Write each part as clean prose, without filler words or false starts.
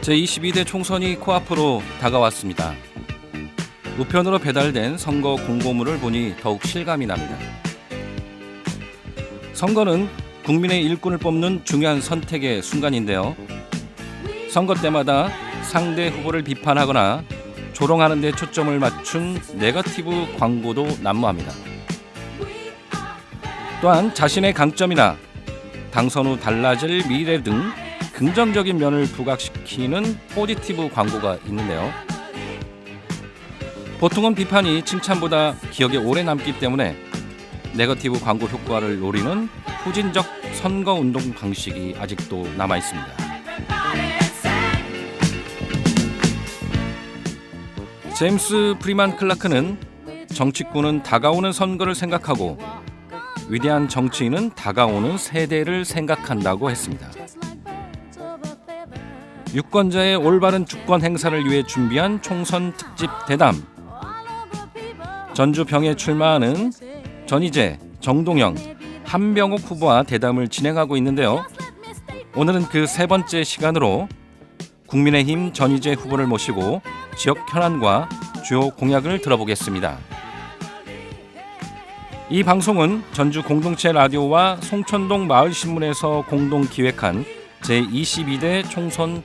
제22대 총선이 코앞으로 다가왔습니다. 우편으로 배달된 선거 공고문을 보니 더욱 실감이 납니다. 선거는 국민의 일꾼을 뽑는 중요한 선택의 순간인데요. 선거 때마다 상대 후보를 비판하거나 조롱하는 데 초점을 맞춘 네거티브 광고도 난무합니다. 또한 자신의 강점이나 당선 후 달라질 미래 등 긍정적인 면을 부각시키는 포지티브 광고가 있는데요. 보통은 비판이 칭찬보다 기억에 오래 남기 때문에 네거티브 광고 효과를 노리는 후진적 선거운동 방식이 아직도 남아있습니다. 제임스 프리만 클라크는 정치꾼은 다가오는 선거를 생각하고 위대한 정치인은 다가오는 세대를 생각한다고 했습니다. 유권자의 올바른 주권 행사를 위해 준비한 총선 특집 대담. 전주 병에 출마하는 전희재, 정동영, 한병욱 후보와 대담을 진행하고 있는데요. 오늘은 그 세 번째 시간으로 국민의힘 전희재 후보를 모시고 지역 현안과 주요 공약을 들어보겠습니다. 이 방송은 전주 공동체 라디오와 송천동 마을신문에서 공동 기획한 제22대 총선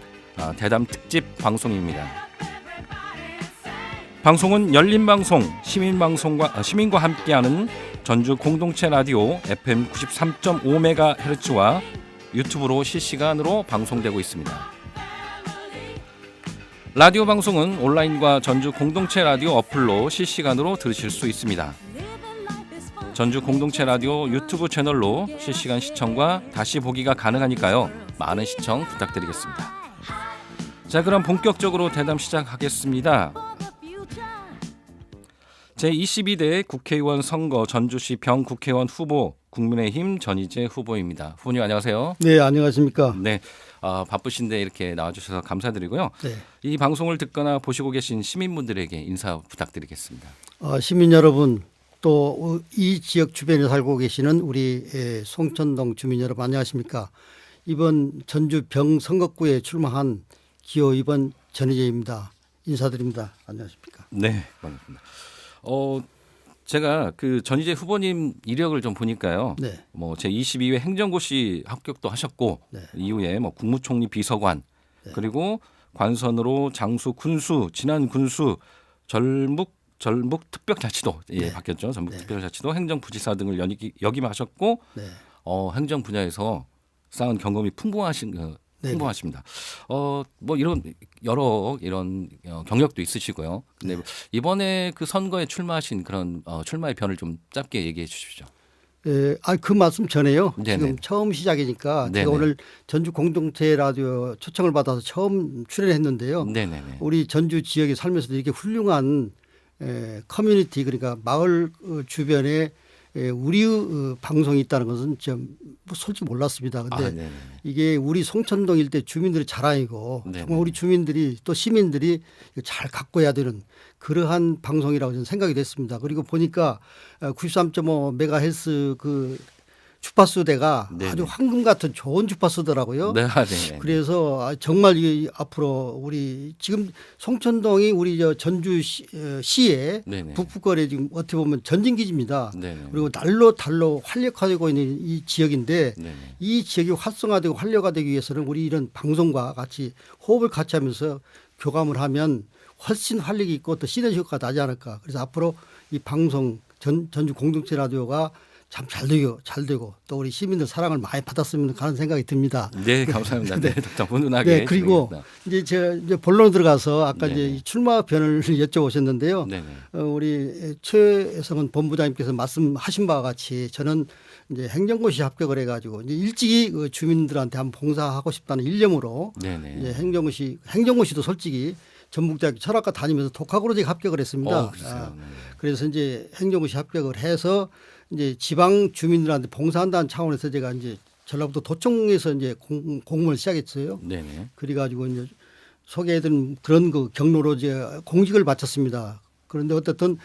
대담 특집 방송입니다. 방송은 열린방송, 시민과 함께하는 전주 공동체 라디오 FM 93.5MHz와 유튜브로 실시간으로 방송되고 있습니다. 라디오 방송은 온라인과 전주 공동체 라디오 어플로 실시간으로 들으실 수 있습니다. 전주 공동체 라디오 유튜브 채널로 실시간 시청과 다시 보기가 가능하니까요. 많은 시청 부탁드리겠습니다. 자, 그럼 본격적으로 대담 시작하겠습니다. 제22대 국회의원 선거 전주시 병국회의원 후보 국민의힘 전희재 후보입니다. 후보님 안녕하세요. 네, 안녕하십니까. 네, 바쁘신데 이렇게 나와주셔서 감사드리고요. 네. 이 방송을 듣거나 보시고 계신 시민분들에게 인사 부탁드리겠습니다. 시민 여러분, 또 이 지역 주변에 살고 계시는 우리 송천동 주민 여러분 안녕하십니까. 이번 전주 병 선거구에 출마한 기호 2번 전희재입니다. 인사드립니다. 안녕하십니까. 네, 반갑습니다. 제가 그 전희재 후보님 이력을 좀 보니까요. 네. 뭐 제22회 행정고시 합격도 하셨고 네. 이후에 뭐 국무총리 비서관 네. 그리고 관선으로 장수 군수 진안 군수 전북 특별자치도 네. 바뀌었죠. 전북 네. 특별자치도 행정부지사 등을 역임하셨고 네. 행정 분야에서 쌓은 경험이 풍부하십니다. 뭐 이런 여러 이런 경력도 있으시고요. 근데 이번에 그 선거에 출마하신 그런 출마의 변을 좀 짧게 얘기해 주십시오. 그 말씀 전에요. 네네. 지금 처음 시작이니까 네네. 제가 오늘 전주 공동체 라디오 초청을 받아서 처음 출연했는데요. 네네네. 우리 전주 지역에 살면서도 이렇게 훌륭한 커뮤니티 그러니까 마을 주변에 우리 방송이 있다는 것은 좀 솔직히 몰랐습니다. 근데 이게 우리 송천동 일대 주민들의 자랑이고 네네. 정말 우리 주민들이 또 시민들이 잘 가꿔야 되는 그러한 방송이라고 저는 생각이 됐습니다. 그리고 보니까 93.5MHz 그 주파수대가 네네. 아주 황금 같은 좋은 주파수더라고요. 네. 네. 그래서 정말 이 앞으로 우리 지금 송천동이 우리 전주 시의 네네. 북부거리 지금 어떻게 보면 전진기지입니다. 네네. 그리고 달로 활력화되고 있는 이 지역인데 네네. 이 지역이 활성화되고 활력화되기 위해서는 우리 이런 방송과 같이 호흡을 같이 하면서 교감을 하면 훨씬 활력이 있고 또 시너지 효과가 나지 않을까. 그래서 앞으로 이 방송 전주 공동체 라디오가 참 잘 되고 또 우리 시민들 사랑을 많이 받았으면 하는 생각이 듭니다. 네, 감사합니다. 네, 더 훈훈하게. 네, 그리고 이제 제가 본론으로 들어가서 아까 네네. 이제 출마 변을 여쭤보셨는데요. 네네. 우리 최성은 본부장님께서 말씀하신 바와 같이 저는 이제 행정고시 합격을 해가지고 이제 일찍이 그 주민들한테 한번 봉사하고 싶다는 일념으로 네네. 이제 행정고시도 솔직히 전북대학교 철학과 다니면서 독학으로 제가 합격을 했습니다. 그래서 이제 행정고시 합격을 해서 이제 지방 주민들한테 봉사한다는 차원에서 제가 이제 전라북도 도청에서 이제 공무원을 시작했어요. 네네. 그래가지고 이제 소개해드린 그런 그 경로로 이제 공직을 마쳤습니다. 그런데 어떻든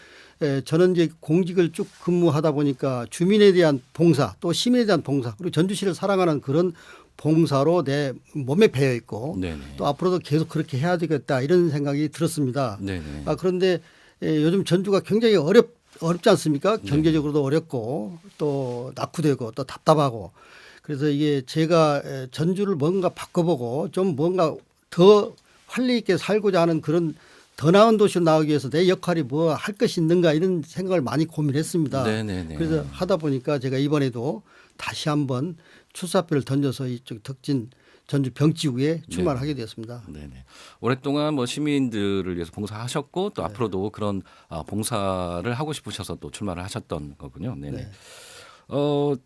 저는 이제 공직을 쭉 근무하다 보니까 주민에 대한 봉사 또 시민에 대한 봉사 그리고 전주시를 사랑하는 그런 봉사로 내 몸에 배어 있고 네네. 또 앞으로도 계속 그렇게 해야 되겠다 이런 생각이 들었습니다. 네네. 그런데 요즘 전주가 굉장히 어렵지 않습니까? 경제적으로도 어렵고 또 낙후되고 또 답답하고 그래서 이게 제가 전주를 뭔가 바꿔보고 좀 뭔가 더 활력 있게 살고자 하는 그런 더 나은 도시로 나오기 위해서 내 역할이 뭐 할 것이 있는가 이런 생각을 많이 고민했습니다. 네네네. 그래서 하다 보니까 제가 이번에도 다시 한번 출사표를 던져서 이쪽 덕진 전주 병지구에 출마를 하게 되었습니다. 네네. 오랫동안 뭐 시민들을 위해서 봉사하셨고 또 네. 앞으로도 그런 봉사를 하고 싶으셔서 또 출마를 하셨던 거군요. 네네. 네.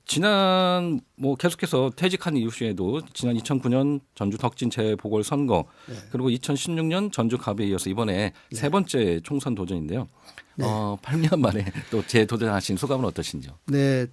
지난 뭐 계속해서 퇴직한 이후에도 지난 2009년 전주 덕진 재보궐 선거 네. 그리고 2016년 전주 갑에 이어서 이번에 세 번째 총선 도전인데요. 8년 만에 또 재도전하신 소감은 어떠신지요? 네,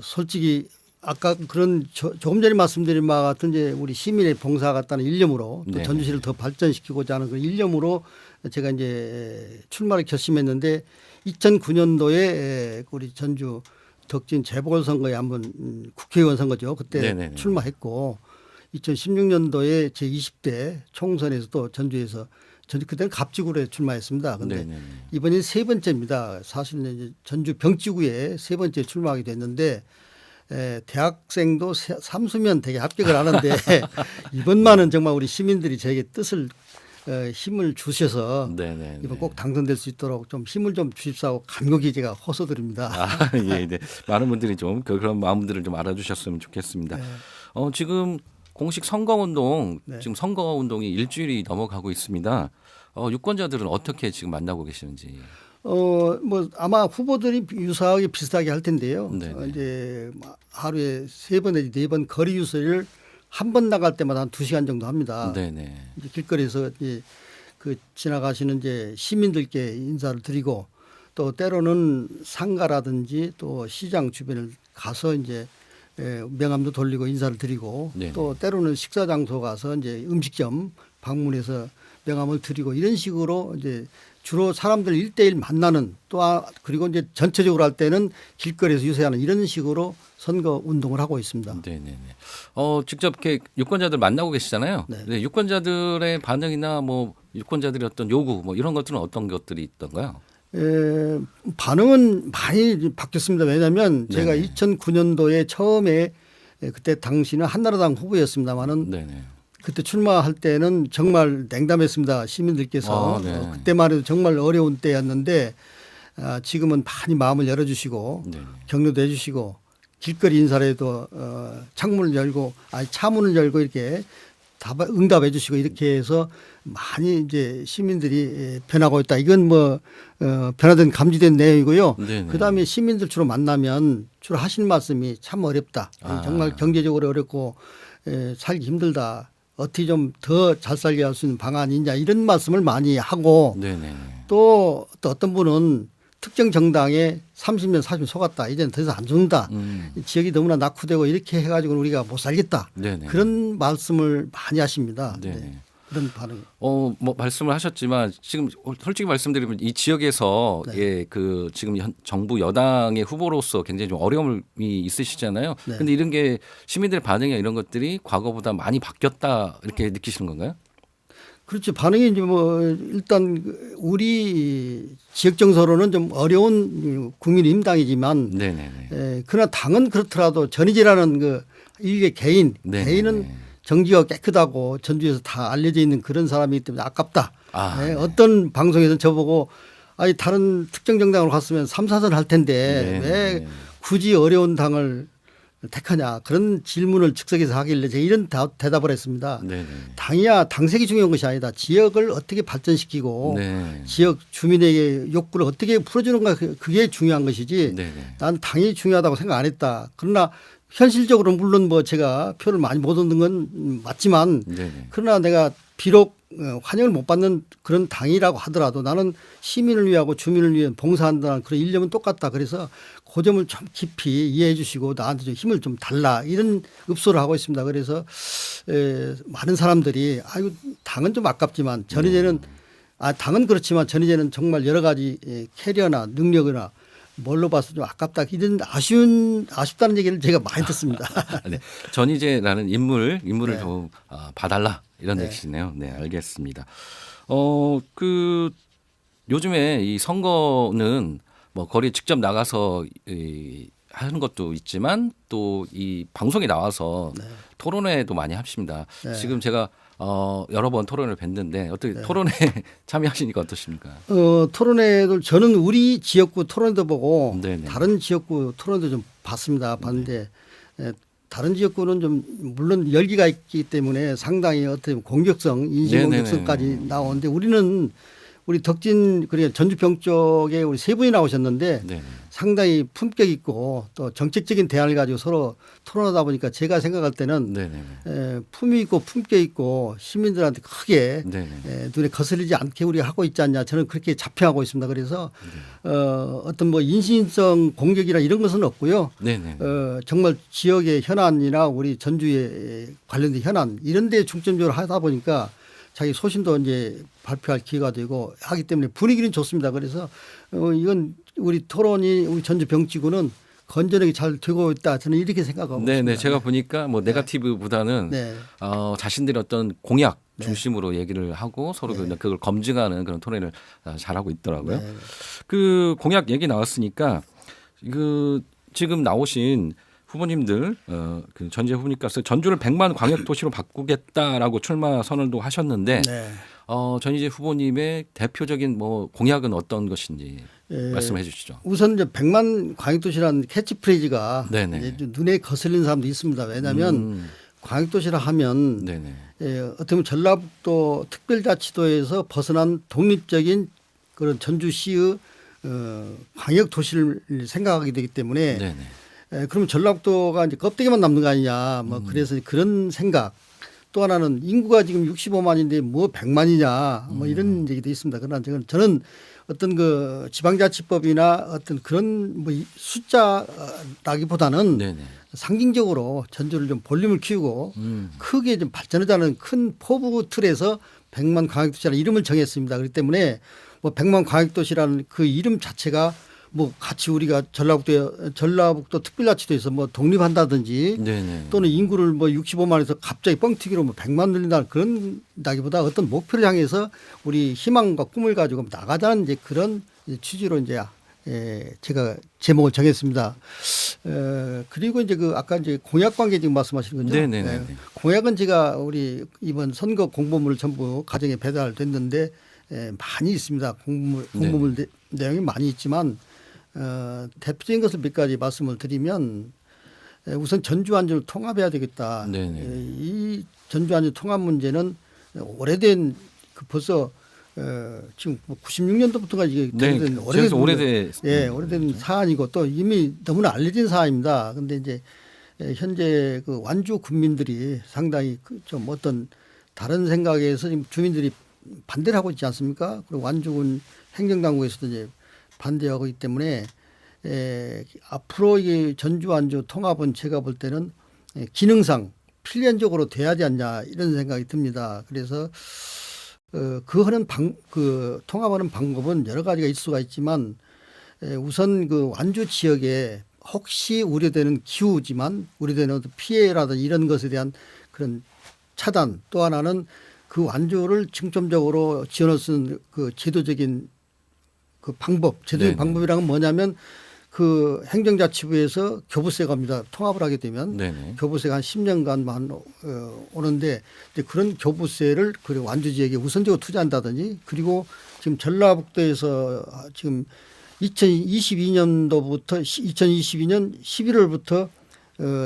솔직히 아까 그런 조금 전에 말씀드린 바와 같은 이제 우리 시민의 봉사 같다는 일념으로 또 네네. 전주시를 더 발전시키고자 하는 그 일념으로 제가 이제 출마를 결심했는데 2009년도에 우리 전주 덕진 재보궐선거에 한번 국회의원 선거죠. 그때 네네네. 출마했고 2016년도에 제20대 총선에서도 전주에서 그때는 갑지구에 출마했습니다. 그런데 네네네. 이번이 세 번째입니다. 사실은 이제 전주 병지구에 세 번째 출마하게 됐는데 대학생도 삼수면 되게 합격을 하는데 이번만은 정말 우리 시민들이 저에게 뜻을 힘을 주셔서 네네. 이번 꼭 당선될 수 있도록 좀 힘을 좀 주십사고 간곡히 제가 호소드립니다. 예, 네. 많은 분들이 좀 그런 마음들을 좀 알아주셨으면 좋겠습니다. 네. 지금 공식 선거운동 네. 지금 선거운동이 일주일이 넘어가고 있습니다. 유권자들은 어떻게 지금 만나고 계시는지. 뭐 아마 후보들이 유사하게 비슷하게 할 텐데요. 네네. 이제 하루에 3번 내지 4번 거리 유세를 한 번 나갈 때마다 한 2시간 정도 합니다. 네네. 이제 길거리에서 이제 그 지나가시는 이제 시민들께 인사를 드리고 또 때로는 상가라든지 또 시장 주변을 가서 이제 명함도 돌리고 인사를 드리고 네네. 또 때로는 식사 장소 가서 이제 음식점 방문해서 명함을 드리고 이런 식으로 이제 주로 사람들 1대1 만나는 또 그리고 이제 전체적으로 할 때는 길거리에서 유세하는 이런 식으로 선거 운동을 하고 있습니다. 네네네. 직접 이렇게 유권자들 만나고 계시잖아요. 네. 네, 유권자들의 반응이나 뭐 유권자들의 어떤 요구 뭐 이런 것들은 어떤 것들이 있던가요? 반응은 많이 바뀌었습니다. 왜냐하면 제가 네네. 2009년도에 처음에 그때 당시는 한나라당 후보였습니다만은 네네. 그때 출마할 때는 정말 냉담했습니다. 시민들께서 네. 그때만 해도 정말 어려운 때였는데 지금은 많이 마음을 열어주시고 네. 격려도 해주시고 길거리 인사라도 창문을 열고 차문을 열고 이렇게 응답해 주시고 이렇게 해서 많이 이제 시민들이 변하고 있다. 이건 뭐 변화된 감지된 내용이고요. 네네. 그다음에 시민들 주로 만나면 주로 하시는 말씀이 참 어렵다. 정말 경제적으로 어렵고 살기 힘들다. 어떻게 좀 더 잘 살게 할 수 있는 방안이 있냐 이런 말씀을 많이 하고 네네. 또 어떤 분은 특정 정당에 30년 40년 속았다. 이제는 더 이상 안 죽는다. 지역이 너무나 낙후되고 이렇게 해가지고 우리가 못 살겠다. 네네. 그런 말씀을 많이 하십니다. 네네. 네. 그런 반응. 뭐 말씀을 하셨지만 지금 솔직히 말씀드리면 이 지역에서 네. 예, 그 지금 정부 여당의 후보로서 굉장히 좀 어려움이 있으시잖아요. 네. 근데 이런 게 시민들의 반응이나 이런 것들이 과거보다 많이 바뀌었다 이렇게 느끼시는 건가요? 그렇죠. 반응이 이제 뭐 일단 우리 지역 정서로는 좀 어려운 국민의힘당이지만 네네네. 그러나 당은 그렇더라도 전희재라는 그 일개 개인 네네네. 개인은 정지가 깨끗하고 전주에서 다 알려져 있는 그런 사람이기 때문에 아깝다. 네. 어떤 방송에서 저보고 다른 특정 정당으로 갔으면 3, 4선 할 텐데 왜 굳이 어려운 당을 택하냐 그런 질문을 즉석에서 하길래 제가 이런 대답을 했습니다. 네네. 당이야 당색이 중요한 것이 아니다. 지역을 어떻게 발전시키고 네. 지역 주민에게 욕구를 어떻게 풀어주는가 그게 중요한 것이지 네네. 난 당이 중요하다고 생각 안 했다. 그러나 현실적으로 물론 뭐 제가 표를 많이 못 얻는 건 맞지만 네네. 그러나 내가 비록 환영을 못 받는 그런 당이라고 하더라도 나는 시민을 위하고 주민을 위해 봉사한다는 그런 일념은 똑같다. 그래서 그 점을 좀 깊이 이해해 주시고 나한테 좀 힘을 좀 달라 이런 읍소를 하고 있습니다. 그래서 많은 사람들이 당은 좀 아깝지만 전희재는 당은 그렇지만 전희재는 정말 여러 가지 캐리어나 능력이나 뭘로 봐서 좀 아깝다 이런 아쉽다는 얘기를 제가 많이 듣습니다. 네. 전희재라는 인물을 네. 좀 봐달라 이런 네. 얘기시네요. 네, 알겠습니다. 그 요즘에 이 선거는 뭐 거리에 직접 나가서 하는 것도 있지만 또 이 방송에 나와서 네. 토론회도 많이 하십니다. 네. 지금 제가 여러 번 토론을 뵀는데 어떻게 네. 토론회 참여하시니까 어떠십니까? 토론회도 저는 우리 지역구 토론도 보고 네네. 다른 지역구 토론도 좀 봤습니다. 봤는데 다른 지역구는 좀 물론 열기가 있기 때문에 상당히 어떤 공격성, 인신 네네네. 공격성까지 나오는데 우리는 우리 덕진 그리고 전주평 쪽에 우리 세 분이 나오셨는데 네. 상당히 품격 있고 또 정책적인 대안을 가지고 서로 토론하다 보니까 제가 생각할 때는 네네. 품위 있고 품격 있고 시민들한테 크게 네네. 눈에 거슬리지 않게 우리가 하고 있지 않냐 저는 그렇게 자평하고 있습니다. 그래서 어떤 뭐 인신성 공격이나 이런 것은 없고요. 네네. 정말 지역의 현안이나 우리 전주에 관련된 현안 이런 데 중점적으로 하다 보니까 자기 소신도 이제 발표할 기회가 되고 하기 때문에 분위기는 좋습니다. 그래서 이건 우리 토론이 우리 전주 병지구는 건전하게 잘 되고 있다. 저는 이렇게 생각하고 네네. 있습니다. 제가 보니까 뭐 네거티브보다는 네. 자신들의 어떤 공약 네. 중심으로 얘기를 하고 서로 네. 그걸 검증하는 그런 토론을 잘하고 있더라고요. 네. 그 공약 얘기 나왔으니까 그 지금 나오신 후보님들 그 전재 후보님께서 전주를 100만 광역 도시로 바꾸겠다라고 출마 선언도 하셨는데 네. 전희재 후보님의 대표적인 뭐 공약은 어떤 것인지 말씀해 주시죠. 우선 이제 100만 광역도시라는 캐치프레이즈가 네네. 이제 좀 눈에 거슬리는 사람도 있습니다. 왜냐하면 광역도시라 하면 네네. 어떻게 보면 전라북도 특별자치도에서 벗어난 독립적인 그런 전주시의 광역도시를 생각하게 되기 때문에 네네. 그러면 전라북도가 이제 껍데기만 남는 거 아니냐. 뭐 그래서 그런 생각. 또 하나는 인구가 지금 65만인데 뭐 100만이냐. 뭐 이런 얘기도 있습니다. 그러나 저는 어떤 그 지방자치법이나 어떤 그런 뭐 숫자라기보다는 네네. 상징적으로 전주를 좀 볼륨을 키우고 크게 좀 발전하자는 큰 포부 틀에서 100만 광역도시라는 이름을 정했습니다. 그렇기 때문에 뭐 100만 광역도시라는 그 이름 자체가 뭐 같이 우리가 전라북도 특별자치도에서 뭐 독립한다든지 네네. 또는 인구를 뭐 65만에서 갑자기 뻥튀기로 뭐 100만 늘린다 그런 나기보다 어떤 목표를 향해서 우리 희망과 꿈을 가지고 나가자는 이제 그런 취지로 이제 제가 제목을 정했습니다. 그리고 이제 그 아까 이제 공약 관계 지금 말씀하시는 거죠. 네네네. 공약은 제가 우리 이번 선거 공보물을 전부 가정에 배달됐는데 많이 있습니다. 공보물 내용이 많이 있지만 대표적인 것을 몇 가지 말씀을 드리면 우선 전주 안주를 통합해야 되겠다. 네네. 이 전주 안주 통합 문제는 오래된 그 벌써 지금 96년도부터가 이게 네. 오래된 사안이고 또 이미 너무나 알려진 사안입니다. 그런데 이제 현재 그 완주 군민들이 상당히 좀 어떤 다른 생각에서 지금 주민들이 반대를 하고 있지 않습니까? 그리고 완주군 행정당국에서도 이제 반대하고 있기 때문에 앞으로 이 전주 완주 통합은 제가 볼 때는 기능상 필연적으로 돼야 하지 않냐 이런 생각이 듭니다. 그래서 그 통합하는 방법은 여러 가지가 있을 수가 있지만 우선 그 완주 지역에 혹시 우려되는 기후지만 우려되는 피해라든지 이런 것에 대한 그런 차단 또 하나는 그 완주를 중점적으로 지원할 수 있는 그 제도적인 그 방법, 제도적인 방법이란 건 뭐냐면 그 행정자치부에서 교부세가 옵니다. 통합을 하게 되면 네네. 교부세가 한 10년간만 오는데 이제 그런 교부세를 그리고 완주 지역에 우선적으로 투자한다든지 그리고 지금 전라북도에서 지금 2022년도부터 2022년 11월부터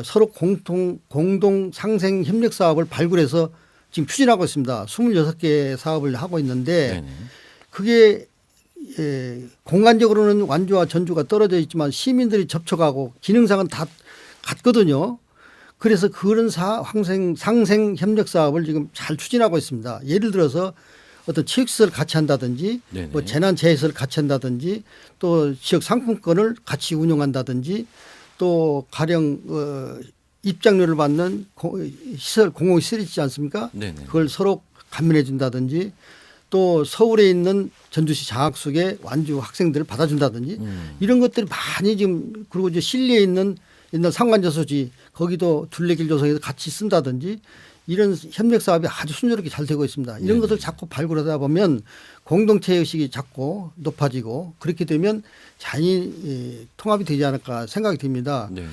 서로 공동 상생 협력 사업을 발굴해서 지금 추진하고 있습니다. 26개 사업을 하고 있는데 네네. 그게 공간적으로는 완주와 전주가 떨어져 있지만 시민들이 접촉하고 기능상은 다 같거든요. 그래서 그런 상생 협력 사업을 지금 잘 추진하고 있습니다. 예를 들어서 어떤 체육시설을 같이 한다든지 뭐 재난재해시설을 같이 한다든지 또 지역 상품권을 같이 운영한다든지 또 가령 입장료를 받는 시설 공공시설이 있지 않습니까? 네네. 그걸 서로 감면해 준다든지 또 서울에 있는 전주시 장학숙의 완주 학생들을 받아준다든지 이런 것들이 많이 지금 그리고 이제 실리에 있는 옛날 상관저수지 거기도 둘레길 조성해서 같이 쓴다든지 이런 협력 사업이 아주 순조롭게 잘 되고 있습니다. 이런 것을 자꾸 발굴하다 보면 공동체 의식이 자꾸 높아지고 그렇게 되면 자연히 통합이 되지 않을까 생각이 듭니다. 네.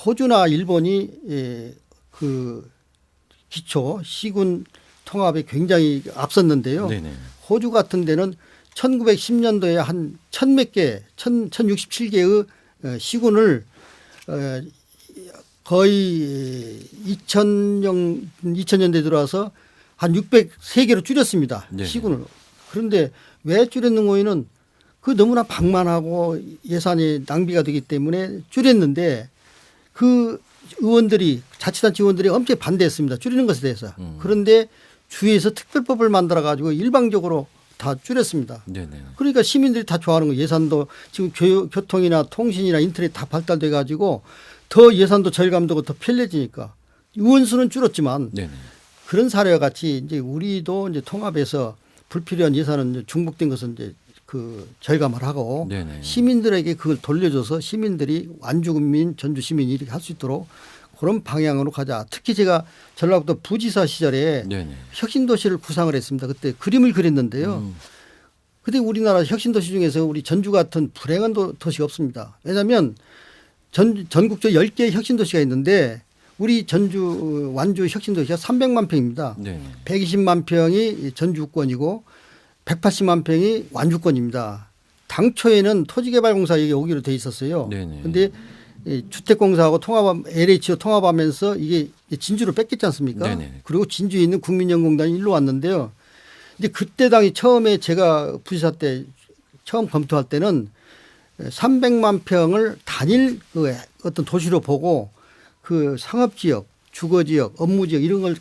호주나 일본이 그 기초 시군 통합에 굉장히 앞섰는데요. 네네. 호주 같은 데는 1910년도에 한 1067개의 시군을 거의 2000년대 들어와서 한 603개로 줄였습니다. 네. 시군을. 그런데 왜 줄였는 거에는 그 너무나 방만하고 예산이 낭비가 되기 때문에 줄였는데 그 의원들이 자치단체 의원들이 엄청 반대했습니다. 줄이는 것에 대해서. 그런데 주에서 특별법을 만들어 가지고 일방적으로 다 줄였습니다. 네네. 그러니까 시민들이 다 좋아하는 거예요. 예산도 지금 교통이나 통신이나 인터넷 다 발달돼 가지고 더 예산도 절감되고 더 편리해지니까 의원 수는 줄었지만 네네. 그런 사례와 같이 이제 우리도 이제 통합해서 불필요한 예산은 이제 중복된 것은 이제 그 절감을 하고 네네. 시민들에게 그걸 돌려줘서 시민들이 완주군민 전주 시민이 이렇게 할 수 있도록 그런 방향으로 가자. 특히 제가 전라북도 부지사 시절에 네네. 혁신도시를 구상을 했습니다. 그때 그림을 그렸는데요. 근데 우리나라 혁신도시 중에서 우리 전주 같은 불행한 도시가 없습니다. 왜냐하면 전국적 10개의 혁신도시가 있는데 우리 전주 완주 혁신도시가 300만 평입니다. 네네. 120만 평이 전주권이고 180만 평이 완주권입니다. 당초에는 토지개발공사 여기 오기로 돼 있었어요. 네네. 그런데 주택공사하고 LH로 통합하면서 이게 진주로 뺏겼지 않습니까? 네네. 그리고 진주에 있는 국민연공단이 일로 왔는데요. 이제 그때 당시 처음에 제가 부지사 때 처음 검토할 때는 300만 평을 단일 그 어떤 도시로 보고 그 상업지역, 주거지역, 업무지역 이런 걸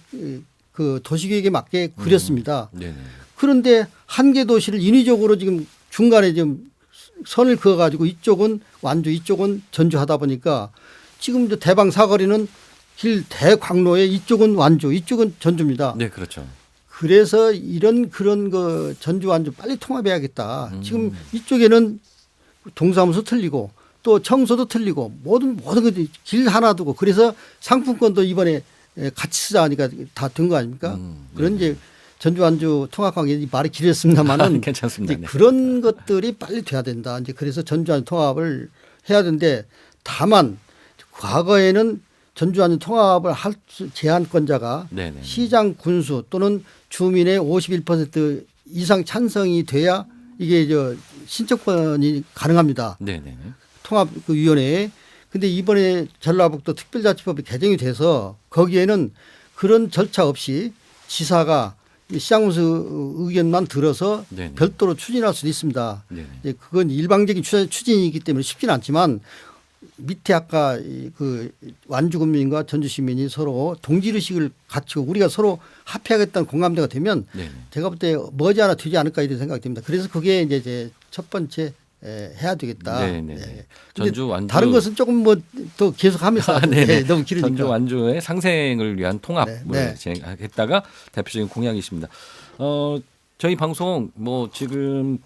그 도시계획에 맞게 그렸습니다. 네네. 그런데 한 개 도시를 인위적으로 지금 중간에 좀 선을 그어가지고 이쪽은 완주, 이쪽은 전주 하다 보니까 지금 이제 대방 사거리는 길 대광로에 이쪽은 완주, 이쪽은 전주입니다. 네, 그렇죠. 그래서 그런 그 전주 완주 빨리 통합해야겠다. 지금 이쪽에는 동사무소 틀리고 또 청소도 틀리고 모든 길 하나 두고 그래서 상품권도 이번에 같이 쓰자 하니까 다 된 거 아닙니까? 그런 이제 전주 완주 통합 관계 말이 길었습니다만은 괜찮습니다. 네. 그런 것들이 빨리 돼야 된다. 이제 그래서 전주 완주 통합을 해야 되는데 다만 과거에는 전주 완주 통합을 할 제한권자가 네네. 시장 군수 또는 주민의 51% 이상 찬성이 돼야 이게 신청권이 가능합니다. 네네. 통합위원회에. 근데 이번에 전라북도 특별자치법이 개정이 돼서 거기에는 그런 절차 없이 지사가 시장군수 의견만 들어서 네네. 별도로 추진할 수도 있습니다. 네네. 이제 그건 일방적인 추진이기 때문에 쉽지는 않지만 밑에 아까 그 완주군민과 전주시민이 서로 동질의식을 갖추고 우리가 서로 합해야겠다는 공감대가 되면 네네. 제가 볼 때 머지않아 되지 않을까 이런 생각이 듭니다. 그래서 그게 이제 제 첫 번째 해야 되겠다. 네네. 예. 전주 완주 다른 것은 조금 뭐 더 계속하면서 네네. 너무 길으니까. 전주 완주의 상생을 위한 통합을 네. 진행하겠다가 대표적인 공약이십니다. 저희 방송 뭐 지금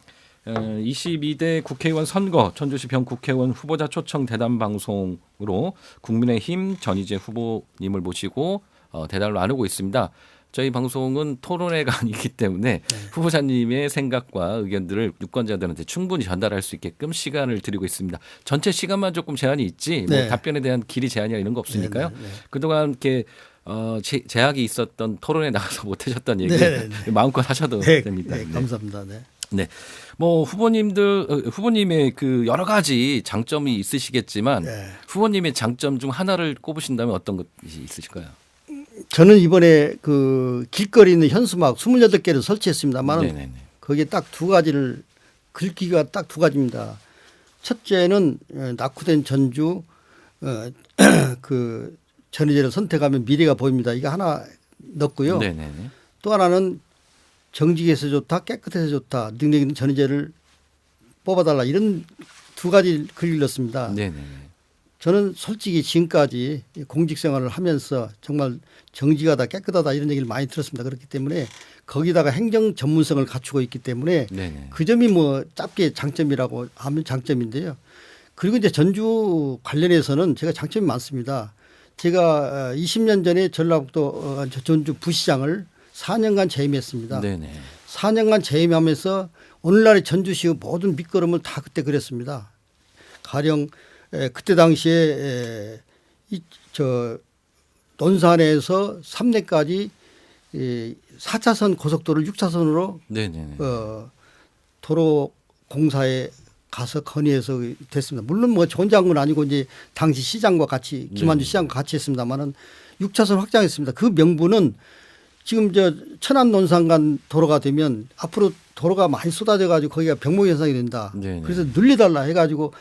22대 국회의원 선거 전주시 병국회의원 후보자 초청 대담 방송으로 국민의힘 전희재 후보님을 모시고 대담을 나누고 있습니다. 저희 방송은 토론회가 아니기 때문에 후보자님의 생각과 의견들을 유권자들한테 충분히 전달할 수 있게끔 시간을 드리고 있습니다. 전체 시간만 조금 제한이 있지 뭐 네. 답변에 대한 길이 제한이나 이런 거 없으니까요. 네. 그동안 이렇게 제약이 있었던 토론에 나가서 못하셨던 얘기 네. 마음껏 하셔도 네. 됩니다. 네. 감사합니다. 네. 네. 뭐 후보님의 그 여러 가지 장점이 있으시겠지만 네. 후보님의 장점 중 하나를 꼽으신다면 어떤 것이 있으실까요? 저는 이번에 그 길거리 있는 현수막 28개를 설치했습니다만 네네네. 거기에 딱 두 가지를 글귀가 딱 두 가지입니다. 첫째는 낙후된 전주 그 전의제를 선택하면 미래가 보입니다. 이거 하나 넣었고요. 네네네. 또 하나는 정직해서 좋다, 깨끗해서 좋다, 능력 있는 전의제를 뽑아달라 이런 두 가지 글을 넣었습니다. 네네. 저는 솔직히 지금까지 공직 생활을 하면서 정말 정직하다 깨끗하다 이런 얘기를 많이 들었습니다. 그렇기 때문에 거기다가 행정 전문성을 갖추고 있기 때문에 네네. 그 점이 뭐 짧게 장점이라고 하면 장점인데요. 그리고 이제 전주 관련해서는 제가 장점이 많습니다. 제가 20년 전에 전라북도 전주 부시장을 4년간 재임했습니다. 네네. 4년간 재임하면서 오늘날의 전주시의 모든 밑거름을 다 그때 그렸습니다. 가령 그때 당시에 저 논산에서 삼내까지 4차선 고속도로를 6차선으로 네네. 도로 공사에 가서 건의해서 됐습니다. 물론 뭐 저 혼자 한 건 아니고 이제 당시 시장과 같이 김한주 시장과 같이 했습니다만은 6차선 확장했습니다. 그 명분은 지금 저 천안 논산 간 도로가 되면 앞으로 도로가 많이 쏟아져 가지고 거기가 병목 현상이 된다. 네네. 그래서 늘리달라 해가지고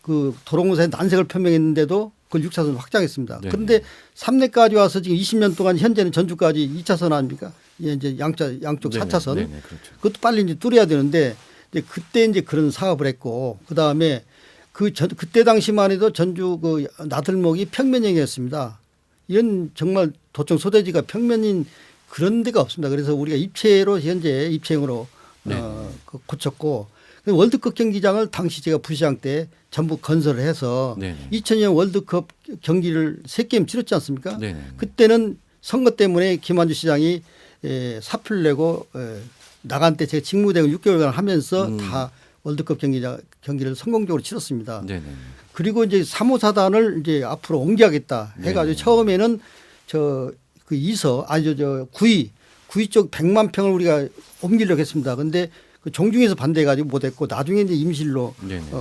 그 도로공사에 난색을 표명했는데도 그걸 6차선 확장했습니다. 네네. 그런데 삼내까지 와서 지금 20년 동안 현재는 전주까지 2차선 아닙니까? 이제 양쪽 네네. 4차선. 네네. 그렇죠. 그것도 빨리 이제 뚫어야 되는데 이제 그때 이제 그런 사업을 했고 그 다음에 그때 당시만 해도 전주 그 나들목이 평면형이었습니다. 이런 정말 도청 소재지가 평면인 그런 데가 없습니다. 그래서 우리가 입체로 현재 입체형으로 고쳤고 월드컵 경기장을 당시 제가 부시장 때 전부 건설을 해서 네네. 2000년 월드컵 경기를 3게임 치렀지 않습니까? 네네. 그때는 선거 때문에 김한주 시장이 사표를 내고 나간 때 제가 직무대행 6개월간 하면서 다 월드컵 경기를 성공적으로 치렀습니다. 네네. 그리고 이제 3호 사단을 이제 앞으로 옮겨야겠다 해가지고 처음에는 그 이서 아니 저 구이 쪽 100만 평을 우리가 옮기려고 했습니다. 그런데 그 종중에서 반대해가지고 못했고 나중에 이제 임실로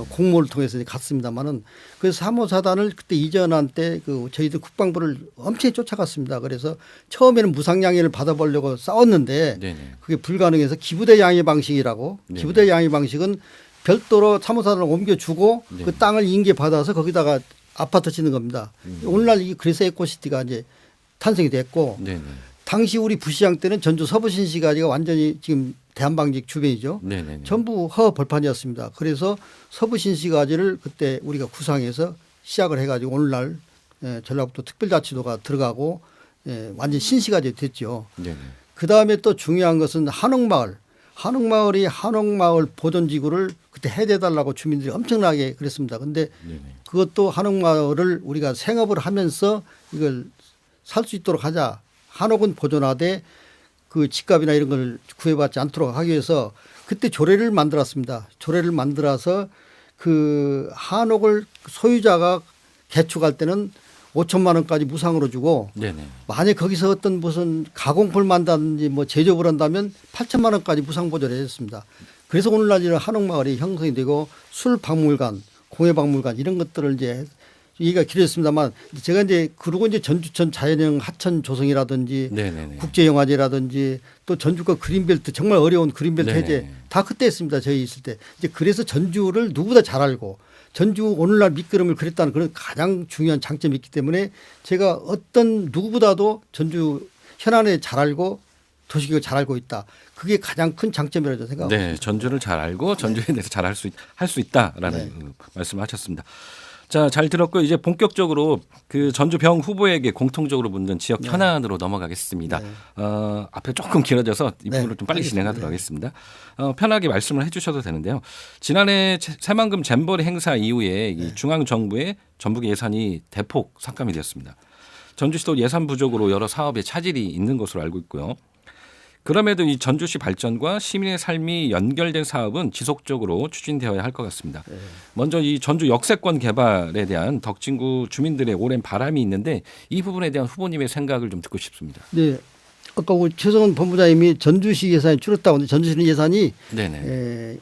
공모를 통해서 이제 갔습니다만은 그래서 3호 사단을 그때 이전한 때 그 저희들 국방부를 엄청 쫓아갔습니다. 그래서 처음에는 무상양해를 받아보려고 싸웠는데 네네. 그게 불가능해서 기부대 양해 방식이라고 기부대 양해 방식은 별도로 3호 사단을 옮겨주고 그 땅을 인계받아서 거기다가 아파트 짓는 겁니다. 오늘날 이 그래서 에코시티가 이제 탄생이 됐고 네네. 당시 우리 부시장 때는 전주 서부신시가지가 완전히 지금 대한방직 주변이죠. 네네. 전부 허벌판이었습니다. 그래서 서부신시가지를 그때 우리가 구상해서 시작을 해가지고 오늘날 전라북도 특별자치도가 들어가고 완전 신시가지 됐죠. 네네. 그다음에 또 중요한 것은 한옥마을. 한옥마을이 한옥마을 보존지구를 그때 해대달라고 주민들이 엄청나게 그랬습니다. 그런데 그것도 한옥마을을 우리가 생업을 하면서 이걸 살 수 있도록 하자. 한옥은 보존하되 그 집값이나 이런 걸 구애받지 않도록 하기 위해서 그때 조례를 만들었습니다. 조례를 만들어서 그 한옥을 소유자가 개축할 때는 5천만 원까지 무상으로 주고 네네. 만약 거기서 어떤 무슨 가공품을 만든다든지 뭐 제조를 한다면 8천만 원까지 무상 보조를 해줬습니다. 그래서 오늘날 이런 한옥마을이 형성이 되고 술박물관, 공예박물관 이런 것들을 이제 얘기가 길어졌습니다만 제가 이제 그러고 이제 전주천 자연형 하천 조성이라든지 네네네. 국제영화제라든지 또 전주가 그린벨트 정말 어려운 그린벨트 네네. 해제 다 그때 했습니다. 저희 있을 때. 이제 그래서 전주를 누구보다 잘 알고 전주 오늘날 밑그림을 그렸다는 그런 가장 중요한 장점이 있기 때문에 제가 어떤 누구보다도 전주 현안에 잘 알고 도시계획을 잘 알고 있다. 그게 가장 큰 장점이라고 생각합니다. 네, 전주를 잘 알고 전주에 대해서 잘 할 수 있다라는 말씀하셨습니다. 자, 잘 들었고 이제 본격적으로 그 전주병 후보에게 공통적으로 묻는 지역 현안으로 넘어가겠습니다. 앞에 조금 길어져서 이 부분을 좀 빨리 진행하도록 하겠습니다. 편하게 말씀을 해주셔도 되는데요. 지난해 새만금 잼버리 행사 이후에 이 중앙 정부의 전북 예산이 대폭 삭감이 되었습니다. 전주시도 예산 부족으로 여러 사업에 차질이 있는 것으로 알고 있고요. 그럼에도 이 전주시 발전과 시민의 삶이 연결된 사업은 지속적으로 추진되어야 할 것 같습니다. 먼저 이 전주 역세권 개발에 대한 덕진구 주민들의 오랜 바람이 있는데 이 부분에 대한 후보님의 생각을 좀 듣고 싶습니다. 네. 아까 우리 최성원 본부장님이 전주시 예산이 줄었다고 하는데 전주시는 예산이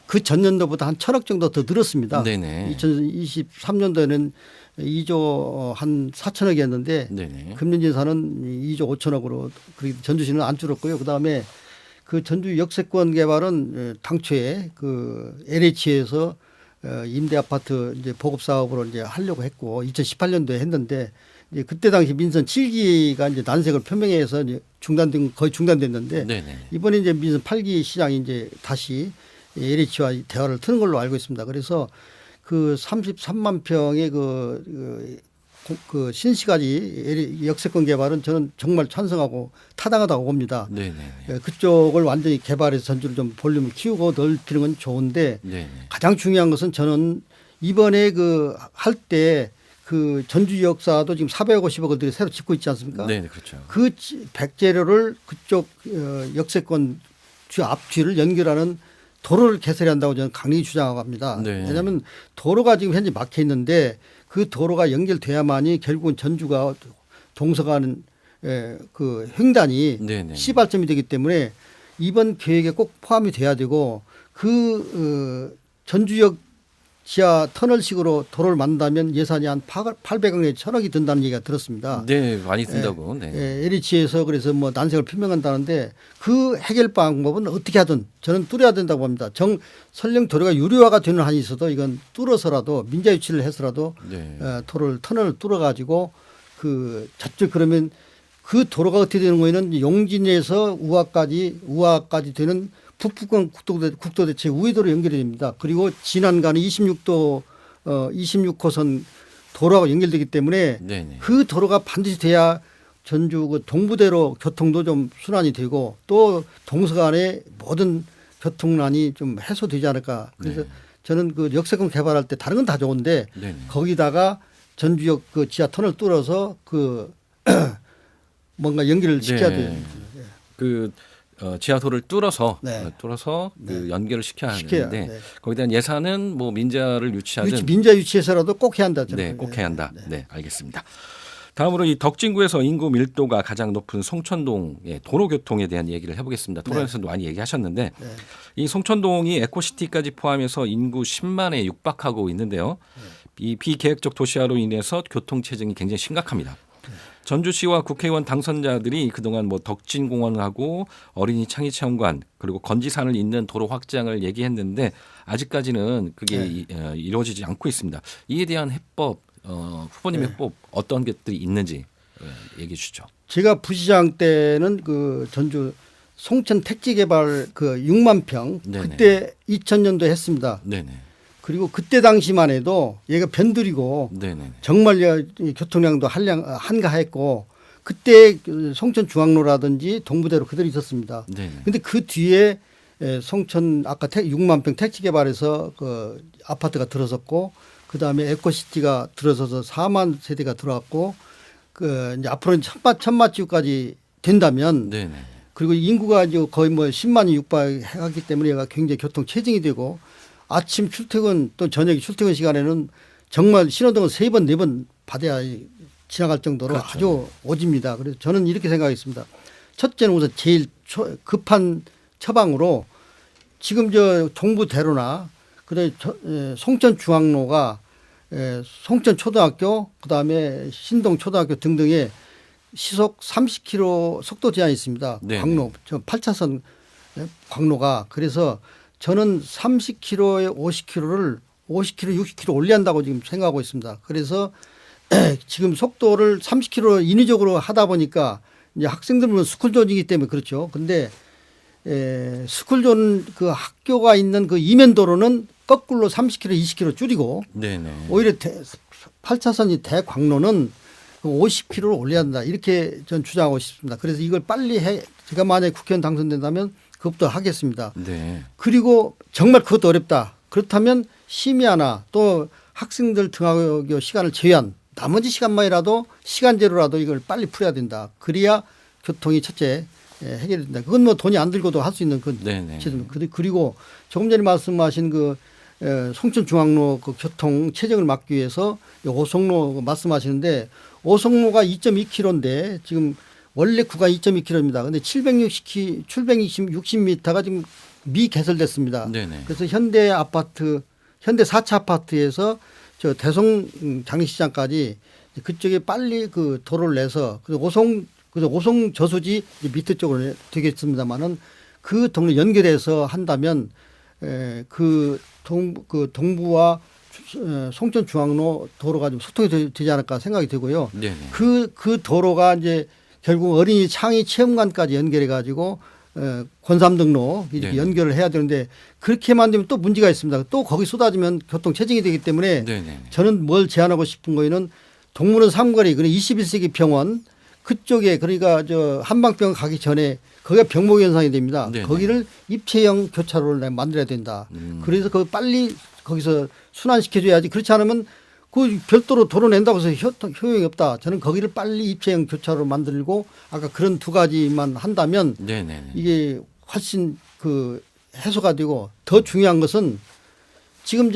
그 전년도보다 한 1,000억 정도 더 늘었습니다. 네네. 2023년도에는 2조 한 4천억이었는데 금년 예산은 2조 5천억으로 전주시는 안 줄었고요. 그다음에 그 전주 역세권 개발은 당초에 그 LH에서 임대 아파트 이제 보급 사업으로 이제 하려고 했고 2018년도에 했는데 이제 그때 당시 민선 7기가 이제 난색을 표명해서 이제 거의 중단됐는데 이번에 이제 민선 8기 시장이 이제 다시 LH와 대화를 트는 걸로 알고 있습니다. 그래서 그 33만 평의 그 신시가지 역세권 개발은 저는 정말 찬성하고 타당하다고 봅니다. 네네. 예, 그쪽을 완전히 개발해서 전주를 좀 볼륨을 키우고 넓히는 건 좋은데 네네. 가장 중요한 것은 저는 이번에 그 할 때 그 전주 역사도 지금 450억을 들여 새로 짓고 있지 않습니까? 네, 그렇죠. 그 백재료를 그쪽 역세권 주 앞뒤를 연결하는 도로를 개설해야 한다고 저는 강력히 주장하고 합니다. 네. 왜냐하면 도로가 지금 현재 막혀 있는데 그 도로가 연결돼야만이 결국은 전주가 동서가는 그 횡단이 네네. 시발점이 되기 때문에 이번 계획에 꼭 포함이 돼야 되고 그 전주역 지하 터널식으로 도로를 만든다면 예산이 한 800억 내지 1000억이 든다는 얘기가 들었습니다. 네, 많이 든다고. 네. LH에서 그래서 뭐 난색을 표명한다는데 그 해결 방법은 어떻게 하든 저는 뚫어야 된다고 봅니다. 설령 도로가 유료화가 되는 한이 있어도 이건 뚫어서라도 민자 유치를 해서라도 네. 터널을 뚫어 가지고 그 저쪽 그러면 그 도로가 어떻게 되는 거에는 용진에서 우화까지 되는 북부권 국도대체 우회도로 연결이 됩니다. 그리고 진안가는 26호선 도로하고 연결되기 때문에 네네. 그 도로가 반드시 돼야 전주 그 동부대로 교통도 좀 순환이 되고 또 동서간의 모든 교통난이 좀 해소되지 않을까. 그래서 네. 저는 그 역세권 개발할 때 다른 건 다 좋은데 네네. 거기다가 전주역 그 지하 터널 뚫어서 그 뭔가 연결을 시켜야 네. 돼요. 그 지하도를 뚫어서 네. 그 연결을 시켜야 시켜야, 하는데 네. 거기에 대한 예산은 뭐 민자를 유치하든 민자 유치해서라도 꼭 해야 한다. 저는. 네, 꼭 해야 한다. 네, 알겠습니다. 다음으로 이 덕진구에서 인구 밀도가 가장 높은 송천동의 도로 교통에 대한 얘기를 해보겠습니다. 토론에서도 많이 얘기하셨는데 이 송천동이 에코시티까지 포함해서 인구 10만에 육박하고 있는데요. 이 비계획적 도시화로 인해서 교통 체증이 굉장히 심각합니다. 전주시와 국회의원 당선자들이 그동안 뭐 덕진공원하고 어린이 창의체험관 그리고 건지산을 잇는 도로 확장을 얘기했는데 아직까지는 그게 이루어지지 않고 있습니다. 이에 대한 해법 후보님 해법 어떤 것들이 있는지 얘기해 주시죠. 제가 부시장 때는 그 전주 송천 택지 개발 그 6만 평 네네. 그때 2000년도 했습니다. 네네. 그리고 그때 당시만 해도 얘가 변두리고 네네. 정말 교통량도 한가했고 그때 송천 중앙로라든지 동부대로 그대로 있었습니다. 네네. 그런데 그 뒤에 송천 아까 6만 평 택지 개발해서 그 아파트가 들어섰고 그다음에 에코시티가 들어서서 4만 세대가 들어왔고 그 이제 앞으로는 천마지구까지 된다면 네네. 그리고 인구가 이제 거의 뭐 10만이 육박했기 때문에 얘가 굉장히 교통 체증이 되고 아침 출퇴근 또 저녁 출퇴근 시간에는 정말 신호등을 3번 4번 받아야 지나갈 정도로 그렇죠. 아주 오집니다. 그래서 저는 이렇게 생각했습니다. 첫째는 우선 제일 급한 처방으로 지금 저 동부대로나 그다음에 송천중앙로가 송천초등학교 그다음에 신동초등학교 등등의 시속 30km 속도 제한이 있습니다. 네. 광로 저 8차선 광로가 그래서 저는 30km에 50km를 50km, 60km 올려야 한다고 지금 생각하고 있습니다. 그래서 지금 속도를 30km 인위적으로 하다 보니까 이제 학생들은 스쿨존이기 때문에 그렇죠. 근데 스쿨존 그 학교가 있는 그 이면도로는 거꾸로 30km, 20km 줄이고 네네. 오히려 8차선이 대광로는 50km를 올려야 한다. 이렇게 전 주장하고 싶습니다. 그래서 이걸 빨리 제가 만약에 국회의원 당선된다면 그것도 하겠습니다. 네. 그리고 정말 그것도 어렵다. 그렇다면 심야나 또 학생들 등하교 시간을 제외한 나머지 시간만이라도 시간제로라도 이걸 빨리 풀어야 된다. 그래야 교통이 첫째 해결이 된다. 그건 뭐 돈이 안 들고도 할 수 있는 그 제도입니다. 그리고 조금 전에 말씀하신 그 송천중앙로 그 교통 체증을 막기 위해서 오송로 말씀하시는데 오송로가 2.2km인데 지금 원래 구간 2.2km입니다. 근데 760m가 지금 미개설됐습니다. 네네. 그래서 현대 4차 아파트에서 저 대성 장례시장까지 그쪽에 빨리 그 도로를 내서 오송 저수지 밑에 쪽으로 되겠습니다만은 그 동네 연결해서 한다면 그 동부와 송천 중앙로 도로가 좀 소통이 되지 않을까 생각이 되고요. 네네. 그 도로가 이제 결국 어린이 창의 체험관까지 연결해 가지고 권삼등로 이렇게 네네. 연결을 해야 되는데 그렇게 만들면 또 문제가 있습니다. 또 거기 쏟아지면 교통 체증이 되기 때문에 네네. 저는 뭘 제안하고 싶은 거에는 동물원 삼거리 그리고 21세기 병원 그쪽에 그러니까 저 한방병원 가기 전에 거기가 병목 현상이 됩니다. 네네. 거기를 입체형 교차로를 만들어야 된다. 그래서 그 빨리 거기서 순환시켜줘야지. 그렇지 않으면 그 별도로 도로 낸다고 해서 효용이 없다. 저는 거기를 빨리 입체형 교차로 만들고 아까 그런 두 가지만 한다면 네네. 이게 훨씬 그 해소가 되고 더 중요한 것은 지금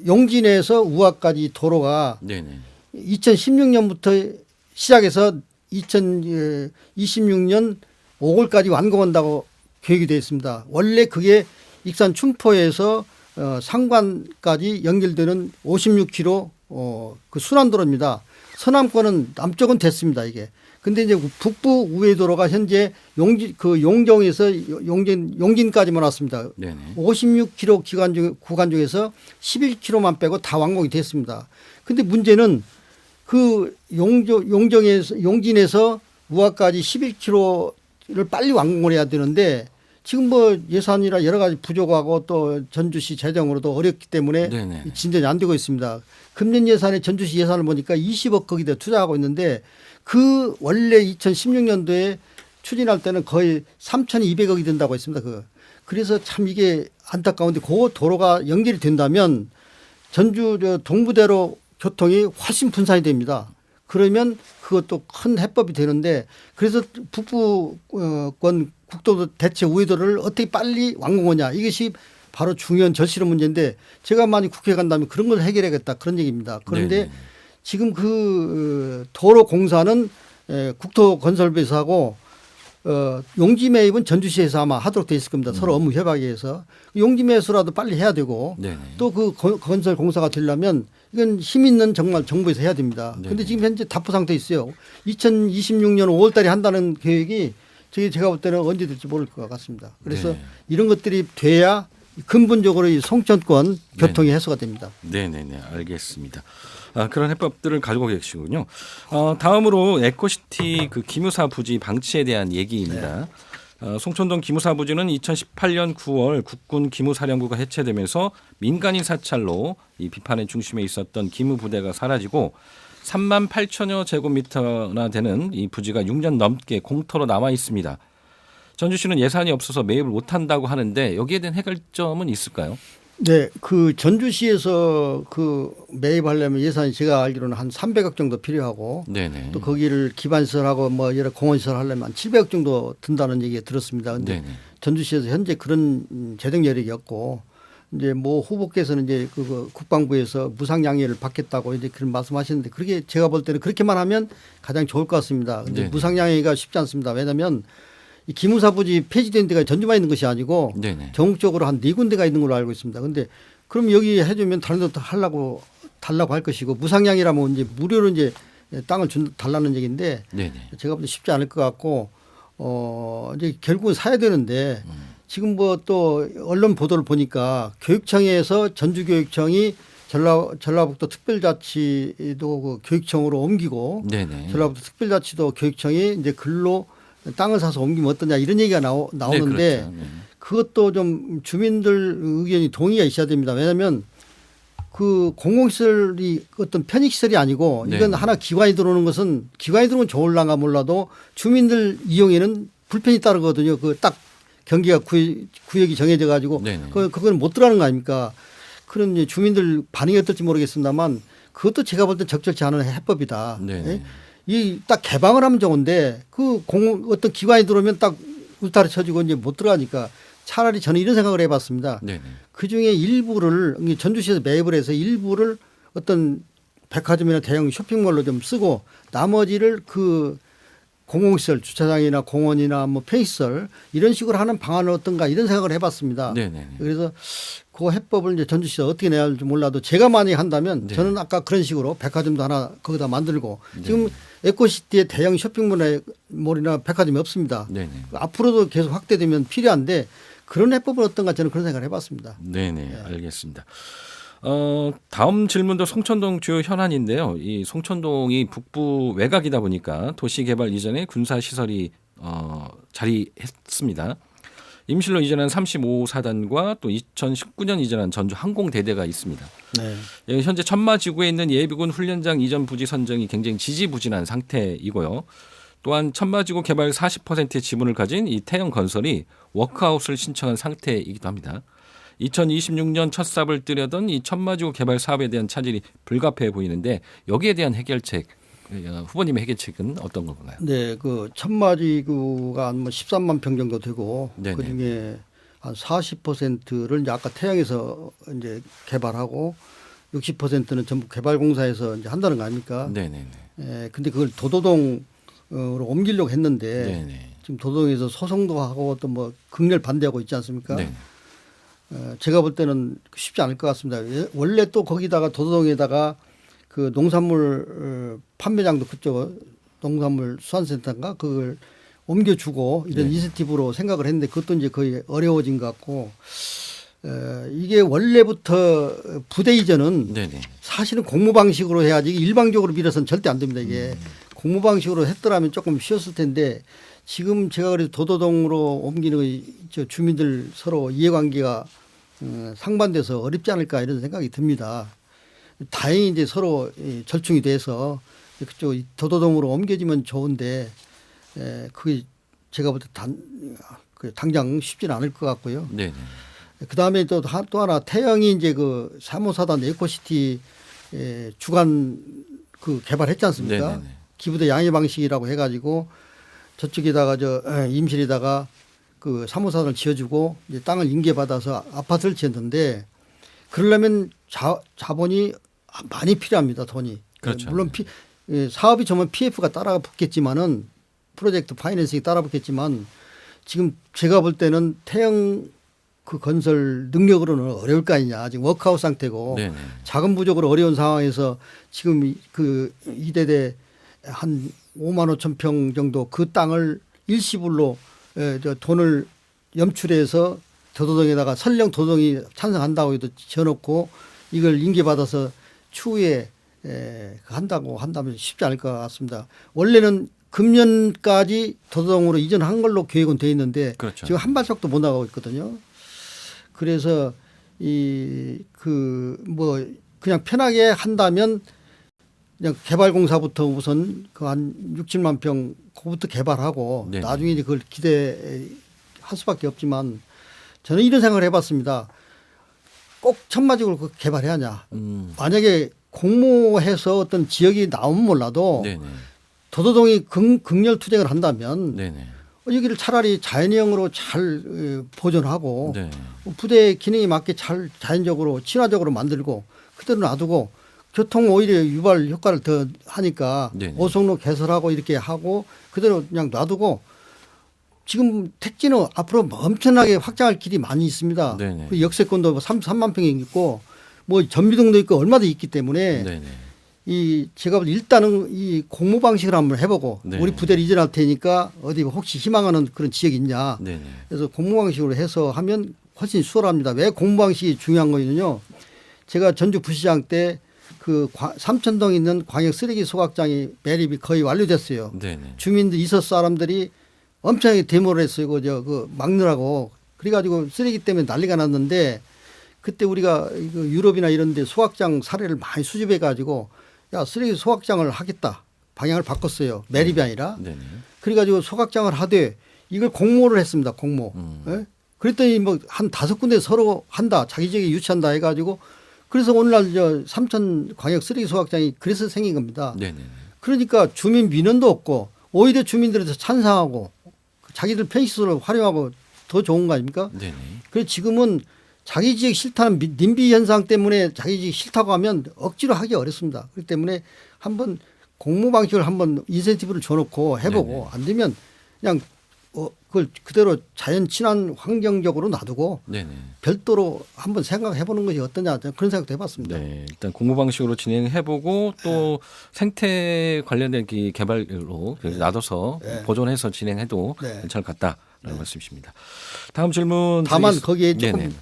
용진에서 우화까지 도로가 네네. 2016년부터 시작해서 2026년 5월까지 완공한다고 계획이 되어 있습니다. 원래 그게 익산 춘포에서 상관까지 연결되는 56km 그 순환도로입니다. 서남권은 남쪽은 됐습니다. 이게. 근데 이제 북부 우회도로가 현재 용정에서 용진까지만 왔습니다. 네네. 56km 구간 중에서 11km만 빼고 다 완공이 됐습니다. 근데 문제는 그 용진에서 우화까지 11km를 빨리 완공을 해야 되는데 지금 뭐 예산이라 여러 가지 부족하고 또 전주시 재정으로도 어렵기 때문에 네네. 진전이 안 되고 있습니다. 금년 예산에 전주시 예산을 보니까 20억 거기다 투자하고 있는데 그 원래 2016년도에 추진할 때는 거의 3,200억이 된다고 했습니다. 그래서 참 이게 안타까운데 그 도로가 연결이 된다면 전주 동부대로 교통이 훨씬 분산이 됩니다. 그러면 그것도 큰 해법이 되는데 그래서 북부권 국도 대체 우회도를 어떻게 빨리 완공하냐 이것이 바로 중요한 절실한 문제인데 제가 만약 국회에 간다면 그런 걸 해결해야겠다 그런 얘기입니다. 그런데 네네. 지금 그 도로 공사는 국토건설부에서 하고 용지 매입은 전주시에서 아마 하도록 돼 있을 겁니다. 서로 업무 협약에서 용지 매수라도 빨리 해야 되고 네네. 또 그 건설 공사가 되려면 이건 힘 있는 정말 정부에서 해야 됩니다. 그런데 지금 현재 답보 상태에 있어요. 2026년 5월 달에 한다는 계획이 제가 볼 때는 언제 될지 모를 것 같습니다. 그래서 네. 이런 것들이 돼야 근본적으로 이 송천권 교통이 해소가 됩니다. 네네네. 알겠습니다. 그런 해법들을 가지고 계시군요. 다음으로 에코시티 그 기무사 부지 방치에 대한 얘기입니다. 송천동 기무사 부지는 2018년 9월 국군 기무사령부가 해체되면서 민간인 사찰로 이 비판의 중심에 있었던 기무부대가 사라지고 3만 8천여 제곱미터나 되는 이 부지가 6년 넘게 공터로 남아 있습니다. 전주시는 예산이 없어서 매입을 못한다고 하는데 여기에 대한 해결점은 있을까요? 네, 그 전주시에서 그 매입하려면 예산이 제가 알기로는 한 300억 정도 필요하고 네네. 또 거기를 기반시설하고 뭐 여러 공원시설 하려면 한 700억 정도 든다는 얘기 들었습니다. 그런데 네네. 전주시에서 현재 그런 재정 여력이 없고 이제 뭐 후보께서는 이제 그 국방부에서 무상양해를 받겠다고 이제 그런 말씀하시는데 그렇게 제가 볼 때는 그렇게만 하면 가장 좋을 것 같습니다. 그런데 네네. 무상양해가 쉽지 않습니다. 왜냐하면 이 기무사 부지 폐지된 데가 전주만 있는 것이 아니고 네네. 전국적으로 한 4군데가 있는 걸로 알고 있습니다. 그런데 그럼 여기 해주면 다른 데도 달라고 할 것이고 무상양이라면 이제 무료로 이제 땅을 달라는 얘기인데 네네. 제가 볼 때 쉽지 않을 것 같고 이제 결국은 사야 되는데 지금 뭐 또 언론 보도를 보니까 교육청에서 전주교육청이 전라북도 특별자치도 그 교육청으로 옮기고 네네. 전라북도 특별자치도 교육청이 이제 글로 땅을 사서 옮기면 어떠냐 이런 얘기가 나오는데 네, 그렇죠. 네. 그것도 좀 주민들 의견이 동의가 있어야 됩니다. 왜냐하면 그 공공시설이 어떤 편익시설이 아니고 이건 네. 하나 기관이 들어오는 것은 기관이 들어오면 좋을랑가 몰라도 주민들 이용에는 불편이 따르거든요. 그 딱 경기가 구역이 정해져 가지고 네네. 그건 못 들어가는 거 아닙니까? 그런 이제 주민들 반응이 어떨지 모르겠습니다만 그것도 제가 볼 때 적절치 않은 해법이다. 네네. 이 딱 개방을 하면 좋은데 그 어떤 기관이 들어오면 딱 울타리 쳐지고 이제 못 들어가니까 차라리 저는 이런 생각을 해봤습니다. 네네. 그 중에 일부를 전주시에서 매입을 해서 일부를 어떤 백화점이나 대형 쇼핑몰로 좀 쓰고 나머지를 그 공공시설 주차장이나 공원이나 뭐 편의시설 이런 식으로 하는 방안은 어떤가 이런 생각을 해봤습니다. 네네. 그래서 그 해법을 이제 전주시가 어떻게 내야 할지 몰라도 제가 만약에 한다면 네. 저는 아까 그런 식으로 백화점도 하나 거기다 만들고 네. 지금 에코시티에 대형 쇼핑몰이나 백화점이 없습니다. 네네. 앞으로도 계속 확대되면 필요한데 그런 해법은 어떤가 저는 그런 생각을 해봤습니다. 네네. 알겠습니다. 다음 질문도 송천동 주요 현안인데요. 이 송천동이 북부 외곽이다 보니까 도시 개발 이전에 군사 시설이 자리했습니다. 임실로 이전한 35사단과 또 2019년 이전한 전주 항공대대가 있습니다. 네. 현재 천마지구에 있는 예비군 훈련장 이전 부지 선정이 굉장히 지지부진한 상태이고요. 또한 천마지구 개발 40%의 지분을 가진 이 태영건설이 워크아웃을 신청한 상태이기도 합니다. 2026년 첫 삽을 뜨려던 이 천마지구 개발 사업에 대한 차질이 불가피해 보이는데 여기에 대한 해결책, 후보님의 해결책은 어떤 건가요? 네, 그 천마지구가 한 13만 평 정도 되고 네네. 그 중에 한 40%를 이제 아까 태양에서 이제 개발하고 60%는 전부 개발공사에서 이제 한다는 거 아닙니까? 네네네. 예, 근데 그걸 도도동으로 옮기려고 했는데 네네. 지금 도도동에서 소송도 하고 또 뭐 극렬 반대하고 있지 않습니까? 네. 제가 볼 때는 쉽지 않을 것 같습니다. 원래 또 거기다가 도도동에다가 그 농산물 판매장도 그쪽 농산물 수산센터인가 그걸 옮겨주고 이런 네. 인센티브로 생각을 했는데 그것도 이제 거의 어려워진 것 같고 이게 원래부터 부대 이전은 네네. 사실은 공모 방식으로 해야지 일방적으로 밀어서는 절대 안 됩니다. 이게 공모 방식으로 했더라면 조금 쉬웠을 텐데 지금 제가 그래도 도도동으로 옮기는 저 주민들 서로 이해관계가 상반돼서 어렵지 않을까 이런 생각이 듭니다. 다행히 이제 서로 절충이 돼서 그쪽 도도동으로 옮겨지면 좋은데 그게 제가 볼 때 당장 쉽지는 않을 것 같고요. 네네. 그 다음에 또 하나 태영이 이제 그 3호사단 에코시티 주간 그 개발했지 않습니까? 네네네. 기부대 양해 방식이라고 해가지고 저쪽에다가 임실에다가 그 3호사단을 지어주고 이제 땅을 인계받아서 아파트를 지었는데 그러려면 자본이 많이 필요합니다. 돈이. 그렇죠. 물론 사업이 정말 PF가 따라 붙겠지만은 프로젝트 파이낸싱이 따라 붙겠지만 지금 제가 볼 때는 태영 그 건설 능력으로는 어려울 거 아니냐. 지금 워크아웃 상태고 네네. 자금 부족으로 어려운 상황에서 지금 그 이대대 한 5만 5천 평 정도 그 땅을 일시불로 돈을 염출해서 도도동에다가 설령 도도동이 찬성한다고 해도 지어놓고 이걸 인계받아서 추후에 한다고 한다면 쉽지 않을 것 같습니다. 원래는 금년까지 도도동으로 이전한 걸로 계획은 돼 있는데 그렇죠. 지금 한 발짝도 못 나가고 있거든요. 그래서 그냥 편하게 한다면 그냥 개발공사부터 우선 그 한 6, 7만 평 그거부터 개발하고 네네. 나중에 이제 그걸 기대할 수밖에 없지만 저는 이런 생각을 해봤습니다. 꼭 천마지구를 개발해야 하냐. 만약에 공모해서 어떤 지역이 나오면 몰라도 네네. 도도동이 극렬 투쟁을 한다면 네네. 여기를 차라리 자연형으로 잘 보존하고 네. 부대 기능에 맞게 잘 자연적으로 친화적으로 만들고 그대로 놔두고 교통 오히려 유발 효과를 더 하니까 네네. 오송로 개설하고 이렇게 하고 그대로 그냥 놔두고 지금 택지는 앞으로 엄청나게 확장할 길이 많이 있습니다. 네네. 그 역세권도 3만 평이 있고 뭐 전미동도 있고 얼마도 있기 때문에 네네. 제가 볼 때 일단은 이 공모 방식을 한번 해보고 네. 우리 부대를 이전할 테니까 어디 혹시 희망하는 그런 지역이 있냐. 네네. 그래서 공모 방식으로 해서 하면 훨씬 수월합니다. 왜 공모 방식이 중요한 거냐면요. 제가 전주 부시장 때 그 삼천동에 있는 광역 쓰레기 소각장이 매립이 거의 완료됐어요. 네네. 주민들 이서 사람들이 엄청나게 데모를 했어요. 그 막느라고. 그래가지고 쓰레기 때문에 난리가 났는데 그때 우리가 유럽이나 이런 데 소각장 사례를 많이 수집해 가지고 야, 쓰레기 소각장을 하겠다. 방향을 바꿨어요. 매립이 아니라. 네네. 그래가지고 소각장을 하되 이걸 공모를 했습니다. 공모. 예? 그랬더니 뭐 한 5군데 서로 한다. 자기 지역에 유치한다 해가지고 그래서 오늘날 삼천 광역 쓰레기 소각장이 그래서 생긴 겁니다. 네네. 그러니까 주민 민원도 없고 오히려 주민들에서 찬성하고 자기들 편의시설을 활용하고 더 좋은 거 아닙니까? 네네. 그래서 지금은 자기 지역 싫다는 님비 현상 때문에 자기 지역 싫다고 하면 억지로 하기 어렵습니다. 그렇기 때문에 한번 공모 방식을 한번 인센티브를 줘놓고 해보고 네네. 안 되면 그냥 그걸 그대로 자연 친환 환경적으로 놔두고 네네. 별도로 한번 생각해 보는 것이 어떠냐 그런 생각도 해봤습니다. 네, 일단 공모 방식으로 진행해보고 또 생태 관련된 그 개발로 놔둬서 보존해서 진행해도 네. 괜찮을 것 같다라는 말씀이십니다. 다음 질문. 다만 거기에 조금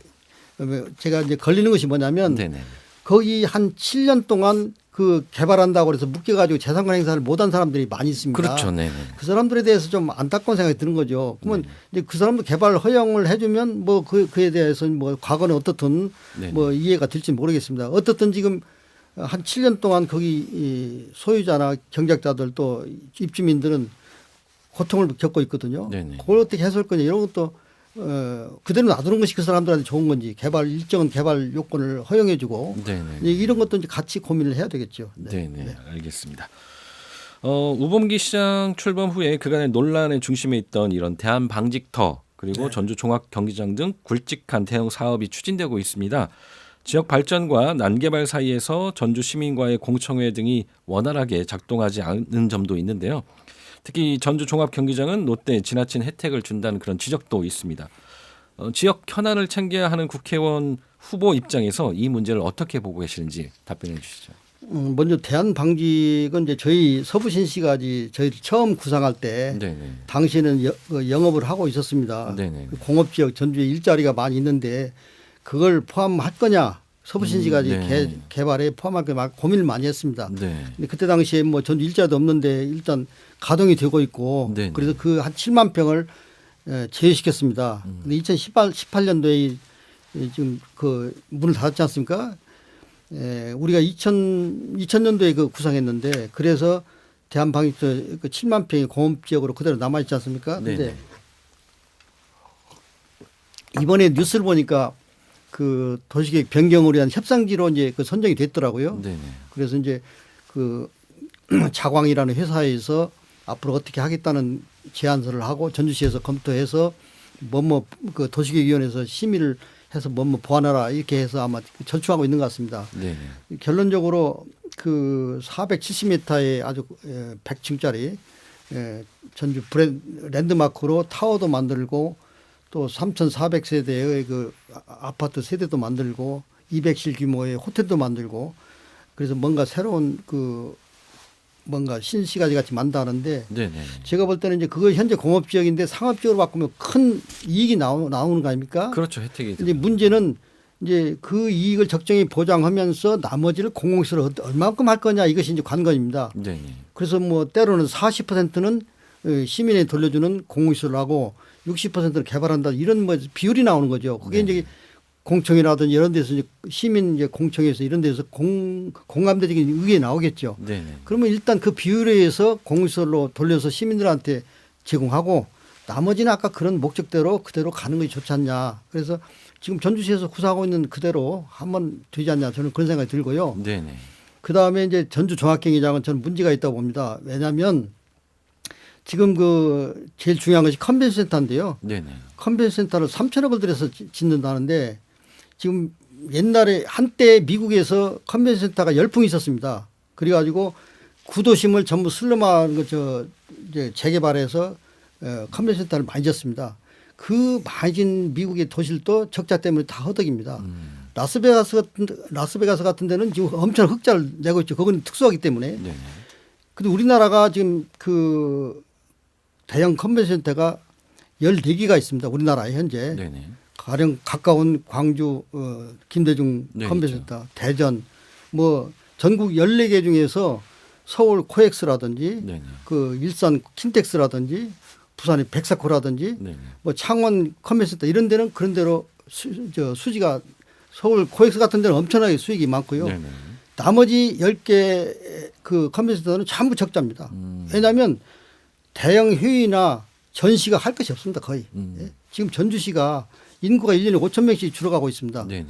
네네. 제가 이제 걸리는 것이 뭐냐면 네네. 거기 한 7년 동안 그 개발한다고 해서 묶여가지고 재산권 행사를 못한 사람들이 많이 있습니다. 그렇죠. 네. 그 사람들에 대해서 좀 안타까운 생각이 드는 거죠. 그러면 이제 그 사람도 개발 허용을 해주면 뭐 그에 대해서 뭐 과거는 어떻든 네네. 뭐 이해가 될지 모르겠습니다. 어떻든 지금 한 7년 동안 거기 이 소유자나 경작자들 또 입주민들은 고통을 겪고 있거든요. 네네. 그걸 어떻게 해소할 거냐 이런 것도 그대로 놔두는 것이 그 사람들한테 좋은 건지 일정한 개발 요건을 허용해주고 네네. 이런 것도 이제 같이 고민을 해야 되겠죠. 네네. 알겠습니다. 우범기 시장 출범 후에 그간의 논란의 중심에 있던 이런 대한방직터 그리고 전주 종합경기장 등 굵직한 대형 사업이 추진되고 있습니다. 지역 발전과 난개발 사이에서 전주 시민과의 공청회 등이 원활하게 작동하지 않는 점도 있는데요. 특히 전주 종합경기장은 롯데에 지나친 혜택을 준다는 그런 지적도 있습니다. 지역 현안을 챙겨야 하는 국회의원 후보 입장에서 이 문제를 어떻게 보고 계시는지 답변해 주시죠. 먼저 대한방직은 이제 저희 서부신시가지 저희 처음 구상할 때 네네. 당시에는 영업을 하고 있었습니다. 네네. 공업지역 전주에 일자리가 많이 있는데 그걸 포함할 거냐 서부신시가지 네. 개발에 포함할 거냐 고민을 많이 했습니다. 네. 근데 그때 당시에 뭐 전주 일자리도 없는데 일단 가동이 되고 있고 네네. 그래서 그 한 7만 평을 제외시켰습니다. 근데 2018년도에 지금 그 문을 닫았지 않습니까? 우리가 2000년도에 그 구상했는데 그래서 대한방직도 그 7만 평이 공업지역으로 그대로 남아있지 않습니까? 그런데 이번에 뉴스를 보니까 그 도시계획 변경을 위한 협상지로 이제 그 선정이 됐더라고요. 네네. 그래서 이제 그 자광이라는 회사에서 앞으로 어떻게 하겠다는 제안서를 하고 전주시에서 검토해서 그 도시계획위원회에서 심의를 해서 보완하라 이렇게 해서 아마 전추하고 있는 것 같습니다. 네네. 결론적으로 그 470m의 아주 100층짜리 전주 랜드마크로 타워도 만들고 또 3,400세대의 그 아파트 세대도 만들고 200실 규모의 호텔도 만들고 그래서 뭔가 새로운 뭔가 신시가지 같이 만다는데 네네. 제가 볼 때는 이제 그거 현재 공업지역인데 상업지역으로 바꾸면 큰 이익이 나오는 거 아닙니까? 그렇죠. 혜택이. 이제 문제는 이제 그 이익을 적정히 보장하면서 나머지를 공공시설을 얼마만큼 할 거냐 이것이 이제 관건입니다. 네네. 그래서 뭐 때로는 40%는 시민에 돌려주는 공공시설을 하고 60%를 개발한다 이런 뭐 비율이 나오는 거죠. 그게 이제 공청이라든지 이런 데서 이제 시민 이제 공청에서 이런 데서 공감대적인 의견이 나오겠죠. 네네. 그러면 일단 그 비율에 의해서 공시설로 돌려서 시민들한테 제공하고 나머지는 아까 그런 목적대로 그대로 가는 것이 좋지 않냐. 그래서 지금 전주시에서 구사하고 있는 그대로 하면 되지 않냐. 저는 그런 생각이 들고요. 네네. 그다음에 이제 전주 종합경기장은 저는 문제가 있다고 봅니다. 왜냐하면 지금 그 제일 중요한 것이 컨벤션 센터인데요. 네네. 컨벤션 센터를 3천억을 들여서 짓는다는데 지금 옛날에 한때 미국에서 컨벤션 센터가 열풍이 있었습니다. 그래가지고 구도심을 전부 슬럼화하는 이제 재개발해서 컨벤션 센터를 많이 짓습니다. 그 많이 짓는 미국의 도시들도 적자 때문에 다 허덕입니다. 라스베가스 같은 데는 지금 엄청 흑자를 내고 있죠. 그건 특수하기 때문에. 네네. 근데 우리나라가 지금 그 대형 컨벤션 센터가 14개가 있습니다. 우리나라에 현재. 네네. 가령 가까운 광주 김대중 네, 컨벤션 센터, 대전 뭐 전국 14개 중에서 서울 코엑스라든지 네네. 그 일산 킨텍스라든지 부산의 백사코라든지 네네. 뭐 창원 컨벤션 센터 이런 데는 그런 대로 수지가 서울 코엑스 같은 데는 엄청나게 수익이 많고요. 네네. 나머지 10개 그 컨벤션 센터는 전부 적자입니다. 왜냐하면 대형 회의나 전시가 할 것이 없습니다. 거의. 예. 지금 전주시가 인구가 1년에 5천 명씩 줄어가고 있습니다. 네네.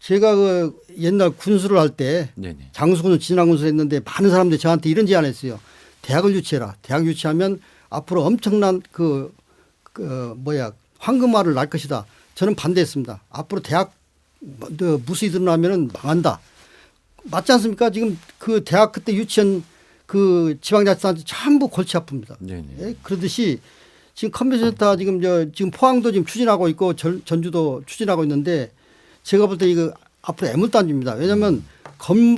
제가 그 옛날 군수를 할 때 네네. 장수군수 진안군수를 했는데 많은 사람들이 저한테 이런 제안을 했어요. 대학을 유치해라. 대학 유치하면 앞으로 엄청난 황금알을 낳을 것이다. 저는 반대했습니다. 앞으로 대학 무수히 드러나면 망한다. 맞지 않습니까? 지금 그 대학 그때 유치한 그 지방자치단체 전부 골치 아픕니다. 네네. 예? 그러듯이 지금 컨벤션 센터 지금 포항도 지금 추진하고 있고 전주도 추진하고 있는데 제가 볼 때 이거 앞으로 애물단지입니다. 왜냐하면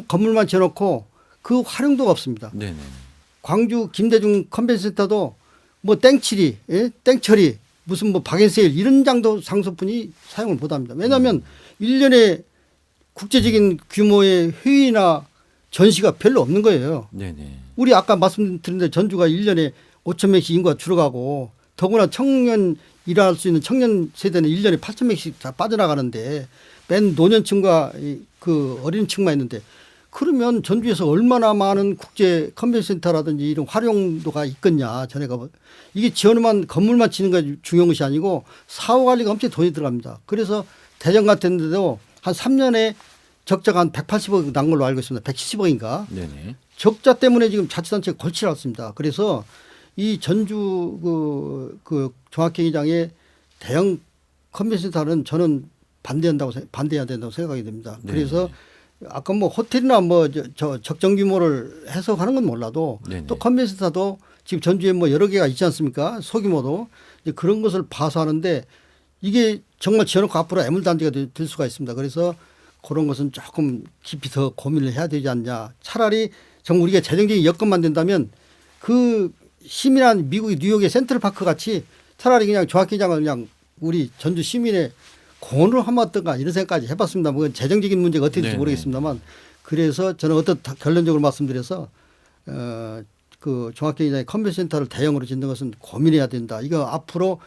건물만 지어놓고 그 활용도가 없습니다. 네네. 광주 김대중 컨벤션 센터도 뭐 땡칠이, 예? 땡처리 무슨 뭐 박앤세일 이런 장도 상소분이 사용을 못합니다. 왜냐하면 1년에 국제적인 규모의 회의나 전시가 별로 없는 거예요. 네네. 우리 아까 말씀드린 대로 전주가 1년에 5천 명씩 인구가 줄어가고 더구나 청년 일할 수 있는 청년 세대는 1년에 8천 명씩 다 빠져나가는데 맨 노년층과 그 어린 층만 있는데 그러면 전주에서 얼마나 많은 국제 컨벤션센터라든지 이런 활용도가 있겠냐. 전에가 이게 지어놓으면 건물만 치는 게 중요한 것이 아니고 사후 관리가 엄청 돈이 들어갑니다. 그래서 대전 같은 데도 한 3년에 적자가 한 180억 난 걸로 알고 있습니다. 170억인가. 네네. 적자 때문에 지금 자치단체가 골치를 앓습니다. 그래서 이 전주 그 종합경기장의 대형 컨벤션센터는 저는 반대해야 된다고 생각이 됩니다. 그래서 아까 뭐 호텔이나 뭐 저 적정 규모를 해석하는 건 몰라도 네네. 또 컨벤션센터도 지금 전주에 뭐 여러 개가 있지 않습니까? 소규모도 이제 그런 것을 봐서 하는데 이게 정말 지어놓고 앞으로 애물단지가 될 수가 있습니다. 그래서 그런 것은 조금 깊이 더 고민을 해야 되지 않냐. 차라리 정말 우리가 재정적인 여건만 된다면 그 시민한 미국의 뉴욕의 센트럴파크 같이 차라리 그냥 종합기장을 그냥 우리 전주 시민의 공원으로 하면 어떤가 이런 생각까지 해봤습니다. 뭐 재정적인 문제가 어떻게 될지 네네. 모르겠습니다만 그래서 저는 결론적으로 말씀드려서 그 종합경기장의 컨벤션센터를 대형으로 짓는 것은 고민해야 된다. 이거 앞으로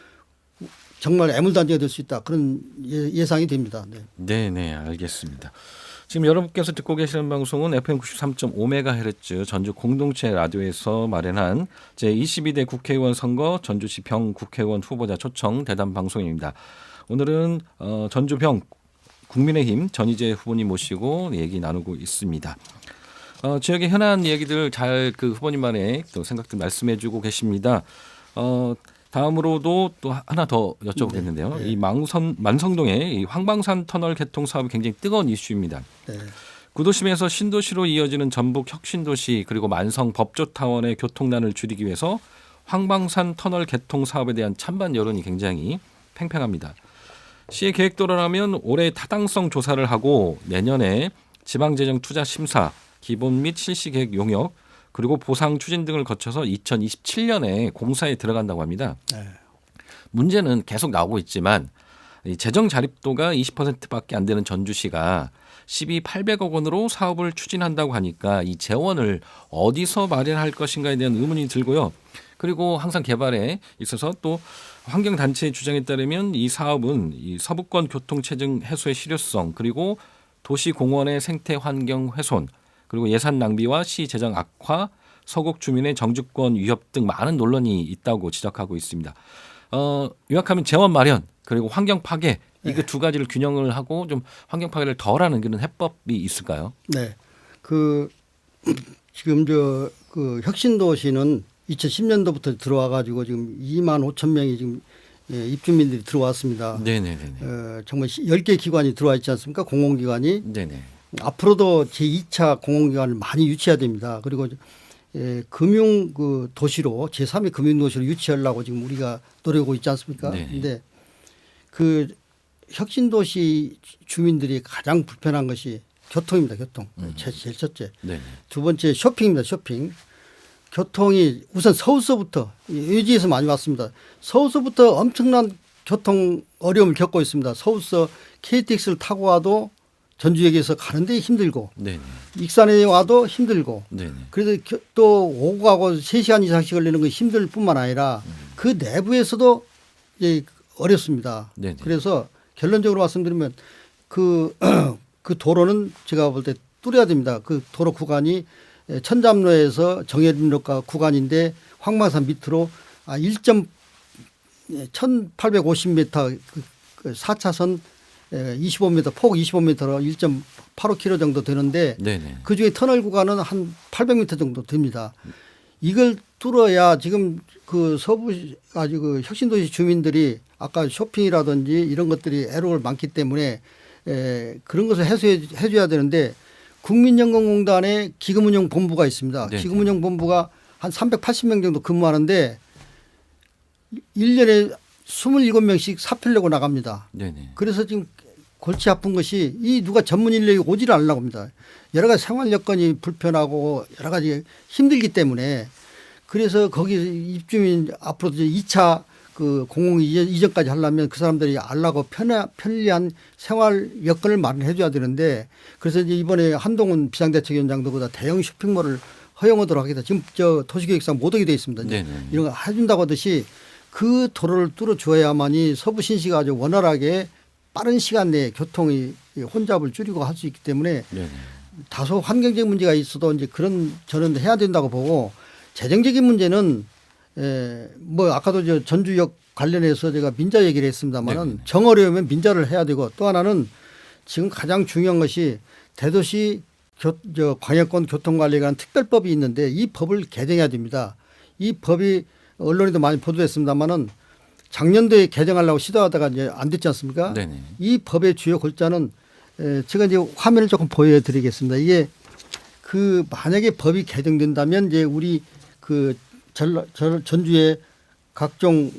정말 애물단지가 될 수 있다. 그런 예상이 됩니다. 네. 네네, 알겠습니다. 지금 여러분께서 듣고 계시는 방송은 FM 93.5MHz 전주 공동체 라디오에서 마련한 제22대 국회의원 선거 전주시 병 국회의원 후보자 초청 대담 방송입니다. 오늘은 전주병 국민의힘 전희재 후보님 모시고 얘기 나누고 있습니다. 지역의 현안 얘기들 잘 그 후보님만의 또 생각들 말씀해주고 계십니다. 다음으로도 또 하나 더 여쭤보겠는데요. 네. 이 만성동의 이 황방산 터널 개통 사업이 굉장히 뜨거운 이슈입니다. 네. 구도심에서 신도시로 이어지는 전북 혁신도시 그리고 만성 법조타원의 교통난을 줄이기 위해서 황방산 터널 개통 사업에 대한 찬반 여론이 굉장히 팽팽합니다. 시의 계획대로라면 올해 타당성 조사를 하고 내년에 지방재정 투자 심사, 기본 및 실시 계획 용역 그리고 보상 추진 등을 거쳐서 2027년에 공사에 들어간다고 합니다. 네. 문제는 계속 나오고 있지만 이 재정 자립도가 20%밖에 안 되는 전주시가 12,800억 원으로 사업을 추진한다고 하니까 이 재원을 어디서 마련할 것인가에 대한 의문이 들고요. 그리고 항상 개발에 있어서 또 환경단체의 주장에 따르면 이 사업은 이 서부권 교통체증 해소의 실효성 그리고 도시공원의 생태환경 훼손 그리고 예산 낭비와 시 재정 악화, 서곡 주민의 정주권 위협 등 많은 논란이 있다고 지적하고 있습니다. 요약하면 재원 마련 그리고 환경 파괴 이거 두 가지를 균형을 하고 좀 환경 파괴를 덜하는 그런 해법이 있을까요? 네. 지금 그 혁신도시는 2010년도부터 들어와 가지고 지금 2만 5천 명이 지금 입주민들이 들어왔습니다. 네네네. 정말 10개 기관이 들어와 있지 않습니까? 공공기관이. 네네. 앞으로도 제2차 공공기관을 많이 유치해야 됩니다. 그리고 금융 그 도시로 제3의 금융도시로 유치하려고 지금 우리가 노력하고 있지 않습니까? 그런데 그 혁신도시 주민들이 가장 불편한 것이 교통입니다. 교통. 제일 첫째. 네네. 두 번째 쇼핑입니다. 쇼핑. 교통이 우선 서울서부터 의지에서 많이 왔습니다. 서울서부터 엄청난 교통 어려움을 겪고 있습니다. 서울서 KTX를 타고 와도 전주역에서 가는데 힘들고 네네. 익산에 와도 힘들고 네네. 그래서 또 오고 가고 3시간 이상씩 걸리는 건 힘들 뿐만 아니라 그 내부에서도 이제 어렵습니다. 네네. 그래서 결론적으로 말씀드리면 그 도로는 제가 볼 때 뚫어야 됩니다. 그 도로 구간이 천잡로에서 정혜림로가 구간인데 황망산 밑으로 1850m 그 4차선 25m 폭 25m로 1.85km 정도 되는데 네네. 그중에 터널 구간은 한 800m 정도 됩니다. 이걸 뚫어야 지금 그 서부 아주 그 혁신도시 주민들이 아까 쇼핑이라든지 이런 것들이 애로가 많기 때문에 그런 것을 해소해 줘야 되는데 국민연금공단에 기금운용본부가 있습니다. 네네. 기금운용본부가 한 380명 정도 근무하는데 1년에 27명씩 사표를 내고 나갑니다. 네네. 그래서 지금 골치 아픈 것이 이 누가 전문 인력이 오지를 않으려고 합니다. 여러 가지 생활 여건이 불편하고 여러 가지 힘들기 때문에 그래서 거기 입주민 앞으로 이제 2차 그 공공 이전까지 하려면 그 사람들이 알라고 편리한 생활 여건을 마련해 줘야 되는데 그래서 이제 이번에 한동훈 비상대책위원장도 보다 대형 쇼핑몰을 허용하도록 하겠다. 지금 저 도시계획상 못 오게 돼 있습니다. 이런 거 해준다고 하듯이 그 도로를 뚫어줘야만이 서부 신시가 아주 원활하게 빠른 시간 내에 교통의 혼잡을 줄이고 할 수 있기 때문에 다소 환경적 문제가 있어도 이제 그런 저는 해야 된다고 보고 재정적인 문제는 뭐 아까도 저 전주역 관련해서 제가 민자 얘기를 했습니다만은 정어려우면 민자를 해야 되고 또 하나는 지금 가장 중요한 것이 대도시 광역권 교통관리에 관한 특별법이 있는데 이 법을 개정해야 됩니다. 이 법이 언론에도 많이 보도됐습니다만은 작년도에 개정하려고 시도하다가 이제 안 됐지 않습니까? 이 법의 주요 골자는 제가 이제 화면을 조금 보여드리겠습니다. 이게 그 만약에 법이 개정된다면 이제 우리 그 전주의 각종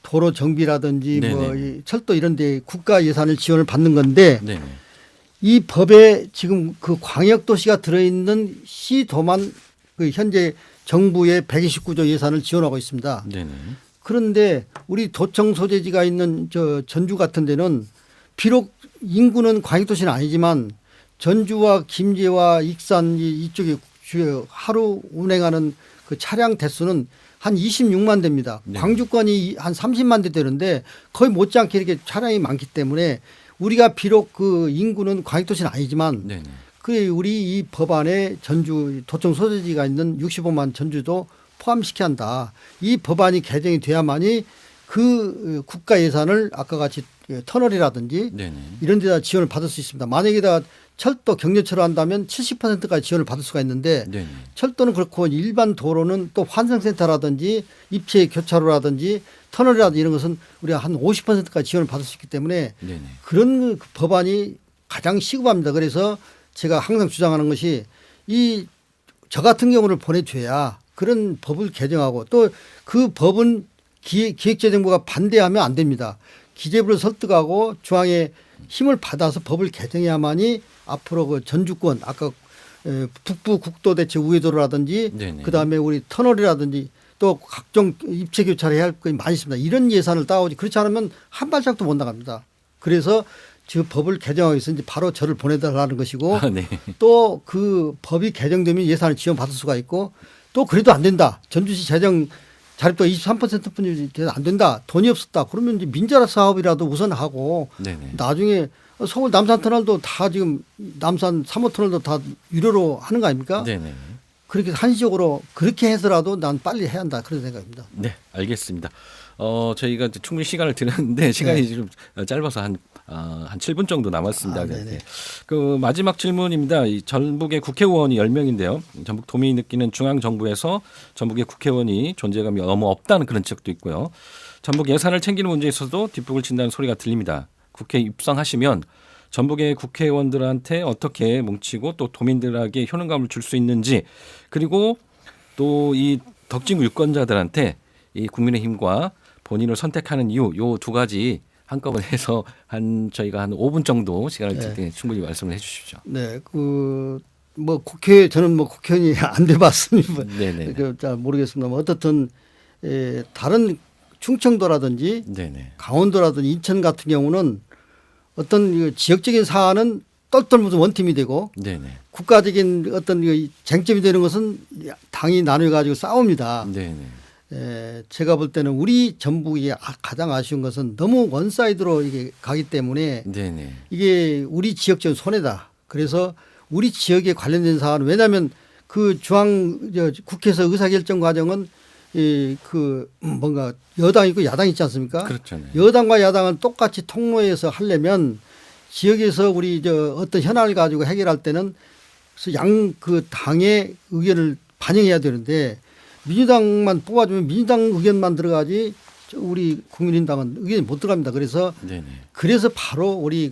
도로 정비라든지 뭐 철도 이런 데 국가 예산을 지원을 받는 건데 이 법에 지금 그 광역도시가 들어있는 시도만 그 현재 정부의 129조 예산을 지원하고 있습니다. 그런데 우리 도청 소재지가 있는 저 전주 같은 데는 비록 인구는 광역도시는 아니지만 전주와 김제와 익산 이쪽에 주요 하루 운행하는 그 차량 대수는 한 26만 대입니다. 광주권이 한 30만 대 되는데 거의 못지않게 이렇게 차량이 많기 때문에 우리가 비록 그 인구는 광역도시는 아니지만 그 우리 이 법안에 전주 도청 소재지가 있는 65만 전주도 포함시켜야 한다. 이 법안이 개정이 돼야만이 그 국가 예산을 아까 같이 터널이라든지 이런 데다 지원을 받을 수 있습니다. 만약에 다 철도 경전철을 한다면 70%까지 지원을 받을 수가 있는데 철도는 그렇고 일반 도로는 또 환승센터라든지 입체 교차로라든지 터널이라든지 이런 것은 우리가 한 50%까지 지원을 받을 수 있기 때문에 그런 법안이 가장 시급합니다. 그래서 제가 항상 주장하는 것이 저 같은 경우를 보내줘야 그런 법을 개정하고 또 그 법은 기획재정부가 반대하면 안 됩니다. 기재부를 설득하고 중앙에 힘을 받아서 법을 개정해야만이 앞으로 그 전주권 아까 북부 국도대체 우회도로라든지 그다음에 우리 터널이라든지 또 각종 입체 교차를 해야 할 것이 많이 있습니다. 이런 예산을 따오지 그렇지 않으면 한 발짝도 못 나갑니다. 그래서 지금 법을 개정하기 위해서 이제 바로 저를 보내달라는 것이고 또 그 법이 개정되면 예산을 지원받을 수가 있고 또 그래도 안 된다. 전주시 재정 자립도 23%뿐이 안 된다. 돈이 없었다. 그러면 이제 민자라 사업이라도 우선 하고 나중에 서울 남산 터널도 다 지금 남산 3호 터널도 다 유료로 하는 거 아닙니까? 그렇게 한시적으로 그렇게 해서라도 난 빨리 해야 한다. 그런 생각입니다. 네, 알겠습니다. 저희가 이제 충분히 시간을 드렸는데 시간이 좀 짧아서 한 7분 정도 남았습니다. 그 마지막 질문입니다. 이 전북의 국회의원이 10명인데요. 전북 도민이 느끼는 중앙정부에서 전북의 국회의원이 존재감이 너무 없다는 그런 지적도 있고요. 전북 예산을 챙기는 문제에 있어서도 뒷북을 친다는 소리가 들립니다. 국회에 입성하시면 전북의 국회의원들한테 어떻게 뭉치고 또 도민들에게 효능감을 줄 수 있는지 그리고 또 이 덕진구 유권자들한테 이 국민의힘과 본인을 선택하는 이유 요 두 가지 한꺼번에 해서 저희가 한 5분 정도 시간을 들 때 충분히 말씀을 해 주십시오. 네. 저는 국회의원이 안 돼봤습니다. 잘 모르겠습니다만 어떻든 다른 충청도라든지 강원도라든지 인천 같은 경우는 어떤 지역적인 사안은 똘똘 묻은 원팀이 되고 국가적인 어떤 쟁점이 되는 것은 당이 나눠가지고 싸웁니다. 제가 볼 때는 우리 전북이 가장 아쉬운 것은 너무 원사이드로 이게 가기 때문에 이게 우리 지역적인 손해다. 그래서 우리 지역에 관련된 사안은 왜냐하면 그 국회에서 의사결정 과정은 뭔가 여당 있고 야당 있지 않습니까? 여당과 야당은 똑같이 통로에서 하려면 지역에서 우리 어떤 현안을 가지고 해결할 때는 그 당의 의견을 반영해야 되는데 민주당만 뽑아주면 민주당 의견만 들어가지 우리 국민의힘당은 의견이 못 들어갑니다. 그래서 바로 우리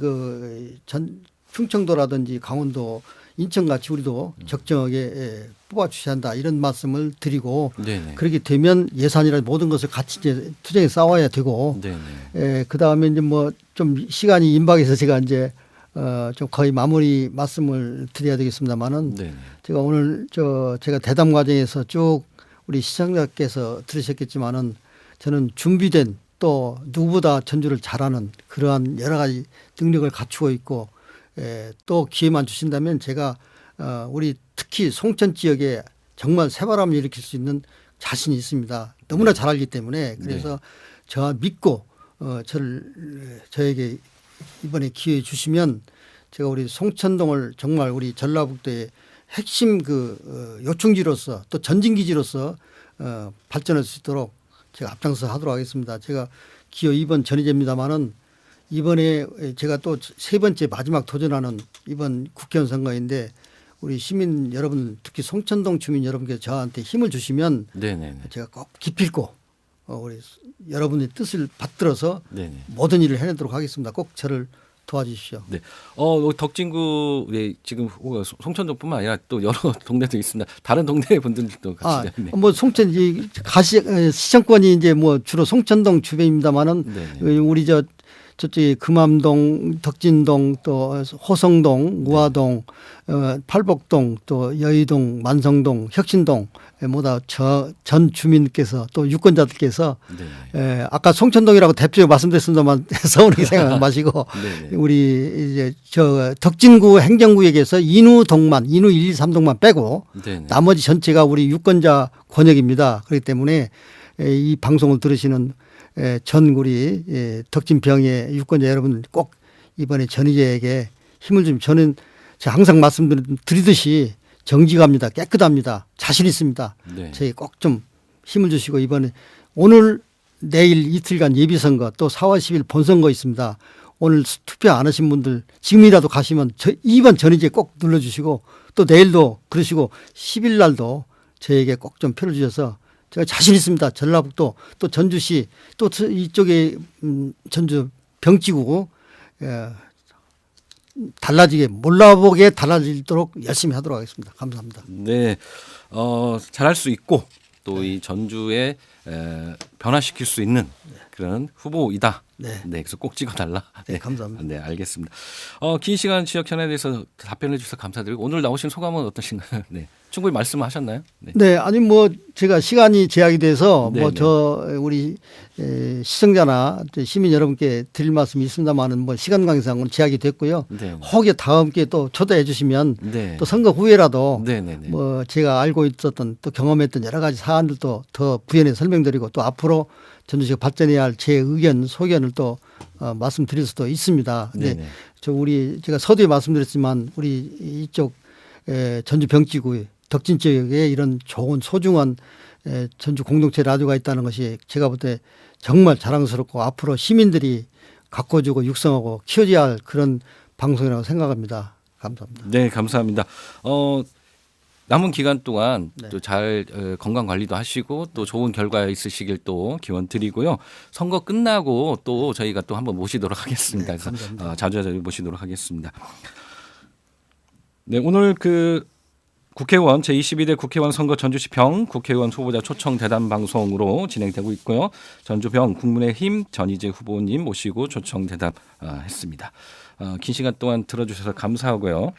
충청도라든지 강원도 인천같이 우리도 적정하게 뽑아주셔야 한다 이런 말씀을 드리고 그렇게 되면 예산이나 모든 것을 같이 이제 투쟁에 싸워야 되고 그다음에 이제 좀 시간이 임박해서 제가 이제 좀 거의 마무리 말씀을 드려야 되겠습니다만은 제가 오늘 제가 대담 과정에서 쭉 우리 시청자께서 들으셨겠지만은 저는 준비된 또 누구보다 전주를 잘하는 그러한 여러 가지 능력을 갖추고 있고 또 기회만 주신다면 제가 우리 특히 송천 지역에 정말 새바람을 일으킬 수 있는 자신이 있습니다. 너무나 잘 알기 때문에 그래서 저 믿고 저에게 이번에 기회 주시면 제가 우리 송천동을 정말 우리 전라북도의 핵심 요충지로서 또 전진기지로서 발전할 수 있도록 제가 앞장서 하도록 하겠습니다. 제가 기호 2번 전희재입니다마는 이번에 제가 또 세 번째 마지막 도전하는 이번 국회의원 선거인데 우리 시민 여러분 특히 송천동 주민 여러분께서 저한테 힘을 주시면 네네네. 제가 꼭 기필코 우리 여러분의 뜻을 받들어서 네네. 모든 일을 해내도록 하겠습니다. 꼭 저를 도와주십시오. 네. 덕진구에 지금 송천동뿐만 아니라 또 여러 동네도 있습니다. 다른 동네 분들도 같이. 뭐 송천 시청권이 이제 뭐 주로 송천동 주변입니다만은 우리 저쪽에 금암동, 덕진동, 또 호성동, 우화동, 팔복동, 또 여의동, 만성동, 혁신동 모두 전 주민께서 또 유권자들께서 아까 송천동이라고 대표적으로 말씀드렸습니다만 서운하게 생각하지 마시고 우리 이제 덕진구 행정구역에서 인후동만 인후 1, 2, 3동만 빼고 나머지 전체가 우리 유권자 권역입니다. 그렇기 때문에 이 방송을 들으시는 전 우리 덕진병의 유권자 여러분 꼭 이번에 전희재에게 힘을 좀 저는 제가 항상 말씀드리듯이 정직합니다. 깨끗합니다. 자신 있습니다. 저희 꼭 좀 힘을 주시고 이번에 오늘 내일 이틀간 예비선거 또 4월 10일 본선거 있습니다. 오늘 투표 안 하신 분들 지금이라도 가시면 2번 전희재 꼭 눌러주시고 또 내일도 그러시고 10일 날도 저에게 꼭 좀 표를 주셔서 제가 자신 있습니다. 전라북도 또 전주시 또 이쪽에 전주 병지구 달라지게 몰라보게 달라지도록 열심히 하도록 하겠습니다. 감사합니다. 네, 잘할 수 있고 또 이 전주에 변화시킬 수 있는 그런 후보이다. 네, 그래서 꼭 찍어달라. 네, 감사합니다. 네, 알겠습니다. 긴 시간 지역 현안에 대해서 답변해 주셔서 감사드리고 오늘 나오신 소감은 어떠신가요? 네, 충분히 말씀하셨나요? 네, 아니 뭐 제가 시간이 제약이 돼서 뭐 우리 시청자나 시민 여러분께 드릴 말씀이 있습니다만은 뭐 시간 관계상은 제약이 됐고요. 혹여 다음 기회에 또 초대해 주시면 또 선거 후에라도 뭐 제가 알고 있었던 또 경험했던 여러 가지 사안들도 더 부연해 설명드리고 또 앞으로 전주시가 발전해야 할 제 의견, 소견을 또 말씀드릴 수도 있습니다. 근데 제가 서두에 말씀드렸지만 우리 이쪽 전주 병지구 덕진 지역에 이런 좋은 소중한 전주 공동체 라디오가 있다는 것이 제가 볼 때 정말 자랑스럽고 앞으로 시민들이 가꿔주고 육성하고 키워줘야 할 그런 방송이라고 생각합니다. 감사합니다. 네, 감사합니다. 남은 기간 동안 또 잘 건강 관리도 하시고 또 좋은 결과 있으시길 또 기원 드리고요. 선거 끝나고 또 저희가 또 한번 모시도록 하겠습니다. 그래서 자주 모시도록 하겠습니다. 네, 오늘 국회의원 제22대 국회의원 선거 전주시병 국회의원 후보자 초청 대담 방송으로 진행되고 있고요. 전주병 국민의힘 전희재 후보님 모시고 초청 대담 했습니다. 긴 시간 동안 들어주셔서 감사하고요.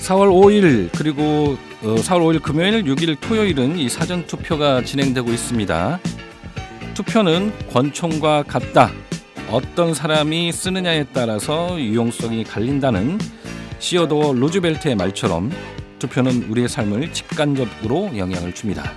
4월 5일 그리고 4월 5일 금요일 6일 토요일은 이 사전투표가 진행되고 있습니다. 투표는 권총과 같다. 어떤 사람이 쓰느냐에 따라서 유용성이 갈린다는 시어도어 루즈벨트의 말처럼 투표는 우리의 삶을 직간접으로 영향을 줍니다.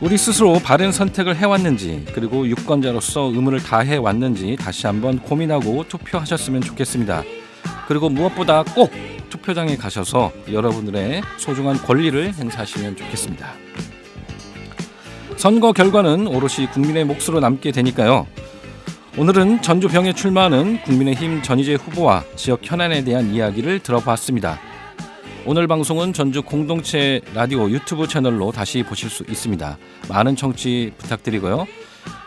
우리 스스로 바른 선택을 해왔는지 그리고 유권자로서 의무를 다해왔는지 다시 한번 고민하고 투표하셨으면 좋겠습니다. 그리고 무엇보다 꼭 투표장에 가셔서 여러분들의 소중한 권리를 행사하시면 좋겠습니다. 선거 결과는 오롯이 국민의 몫으로 남게 되니까요. 오늘은 전주병에 출마하는 국민의힘 전희재 후보와 지역 현안에 대한 이야기를 들어봤습니다. 오늘 방송은 전주 공동체 라디오 유튜브 채널로 다시 보실 수 있습니다. 많은 청취 부탁드리고요.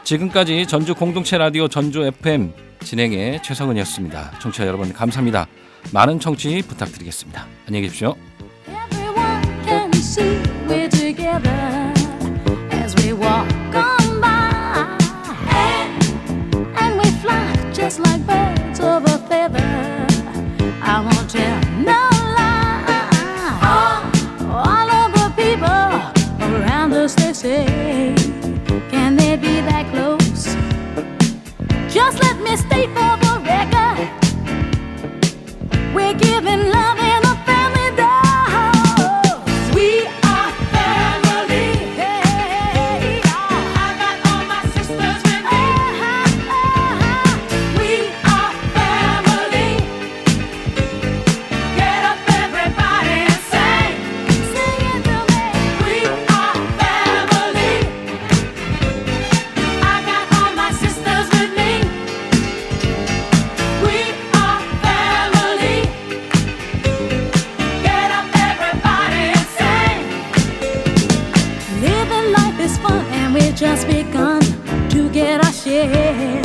지금까지 전주 공동체 라디오 전주 FM 진행의 최성은이었습니다. 청취자 여러분 감사합니다. 많은 청취 부탁드리겠습니다. 안녕히 계십시오. Just like birds of a feather, I won't tell no lie. sake of a record, we're giving love in a family dose. We are family. Hey, I got all my sisters with me. We are family. Get up, everybody, and sing. Sing it to me. We are family. I got all my sisters with me. We are family. Get up, everybody, and sing. Living life is fun, and we've just begun to get our share.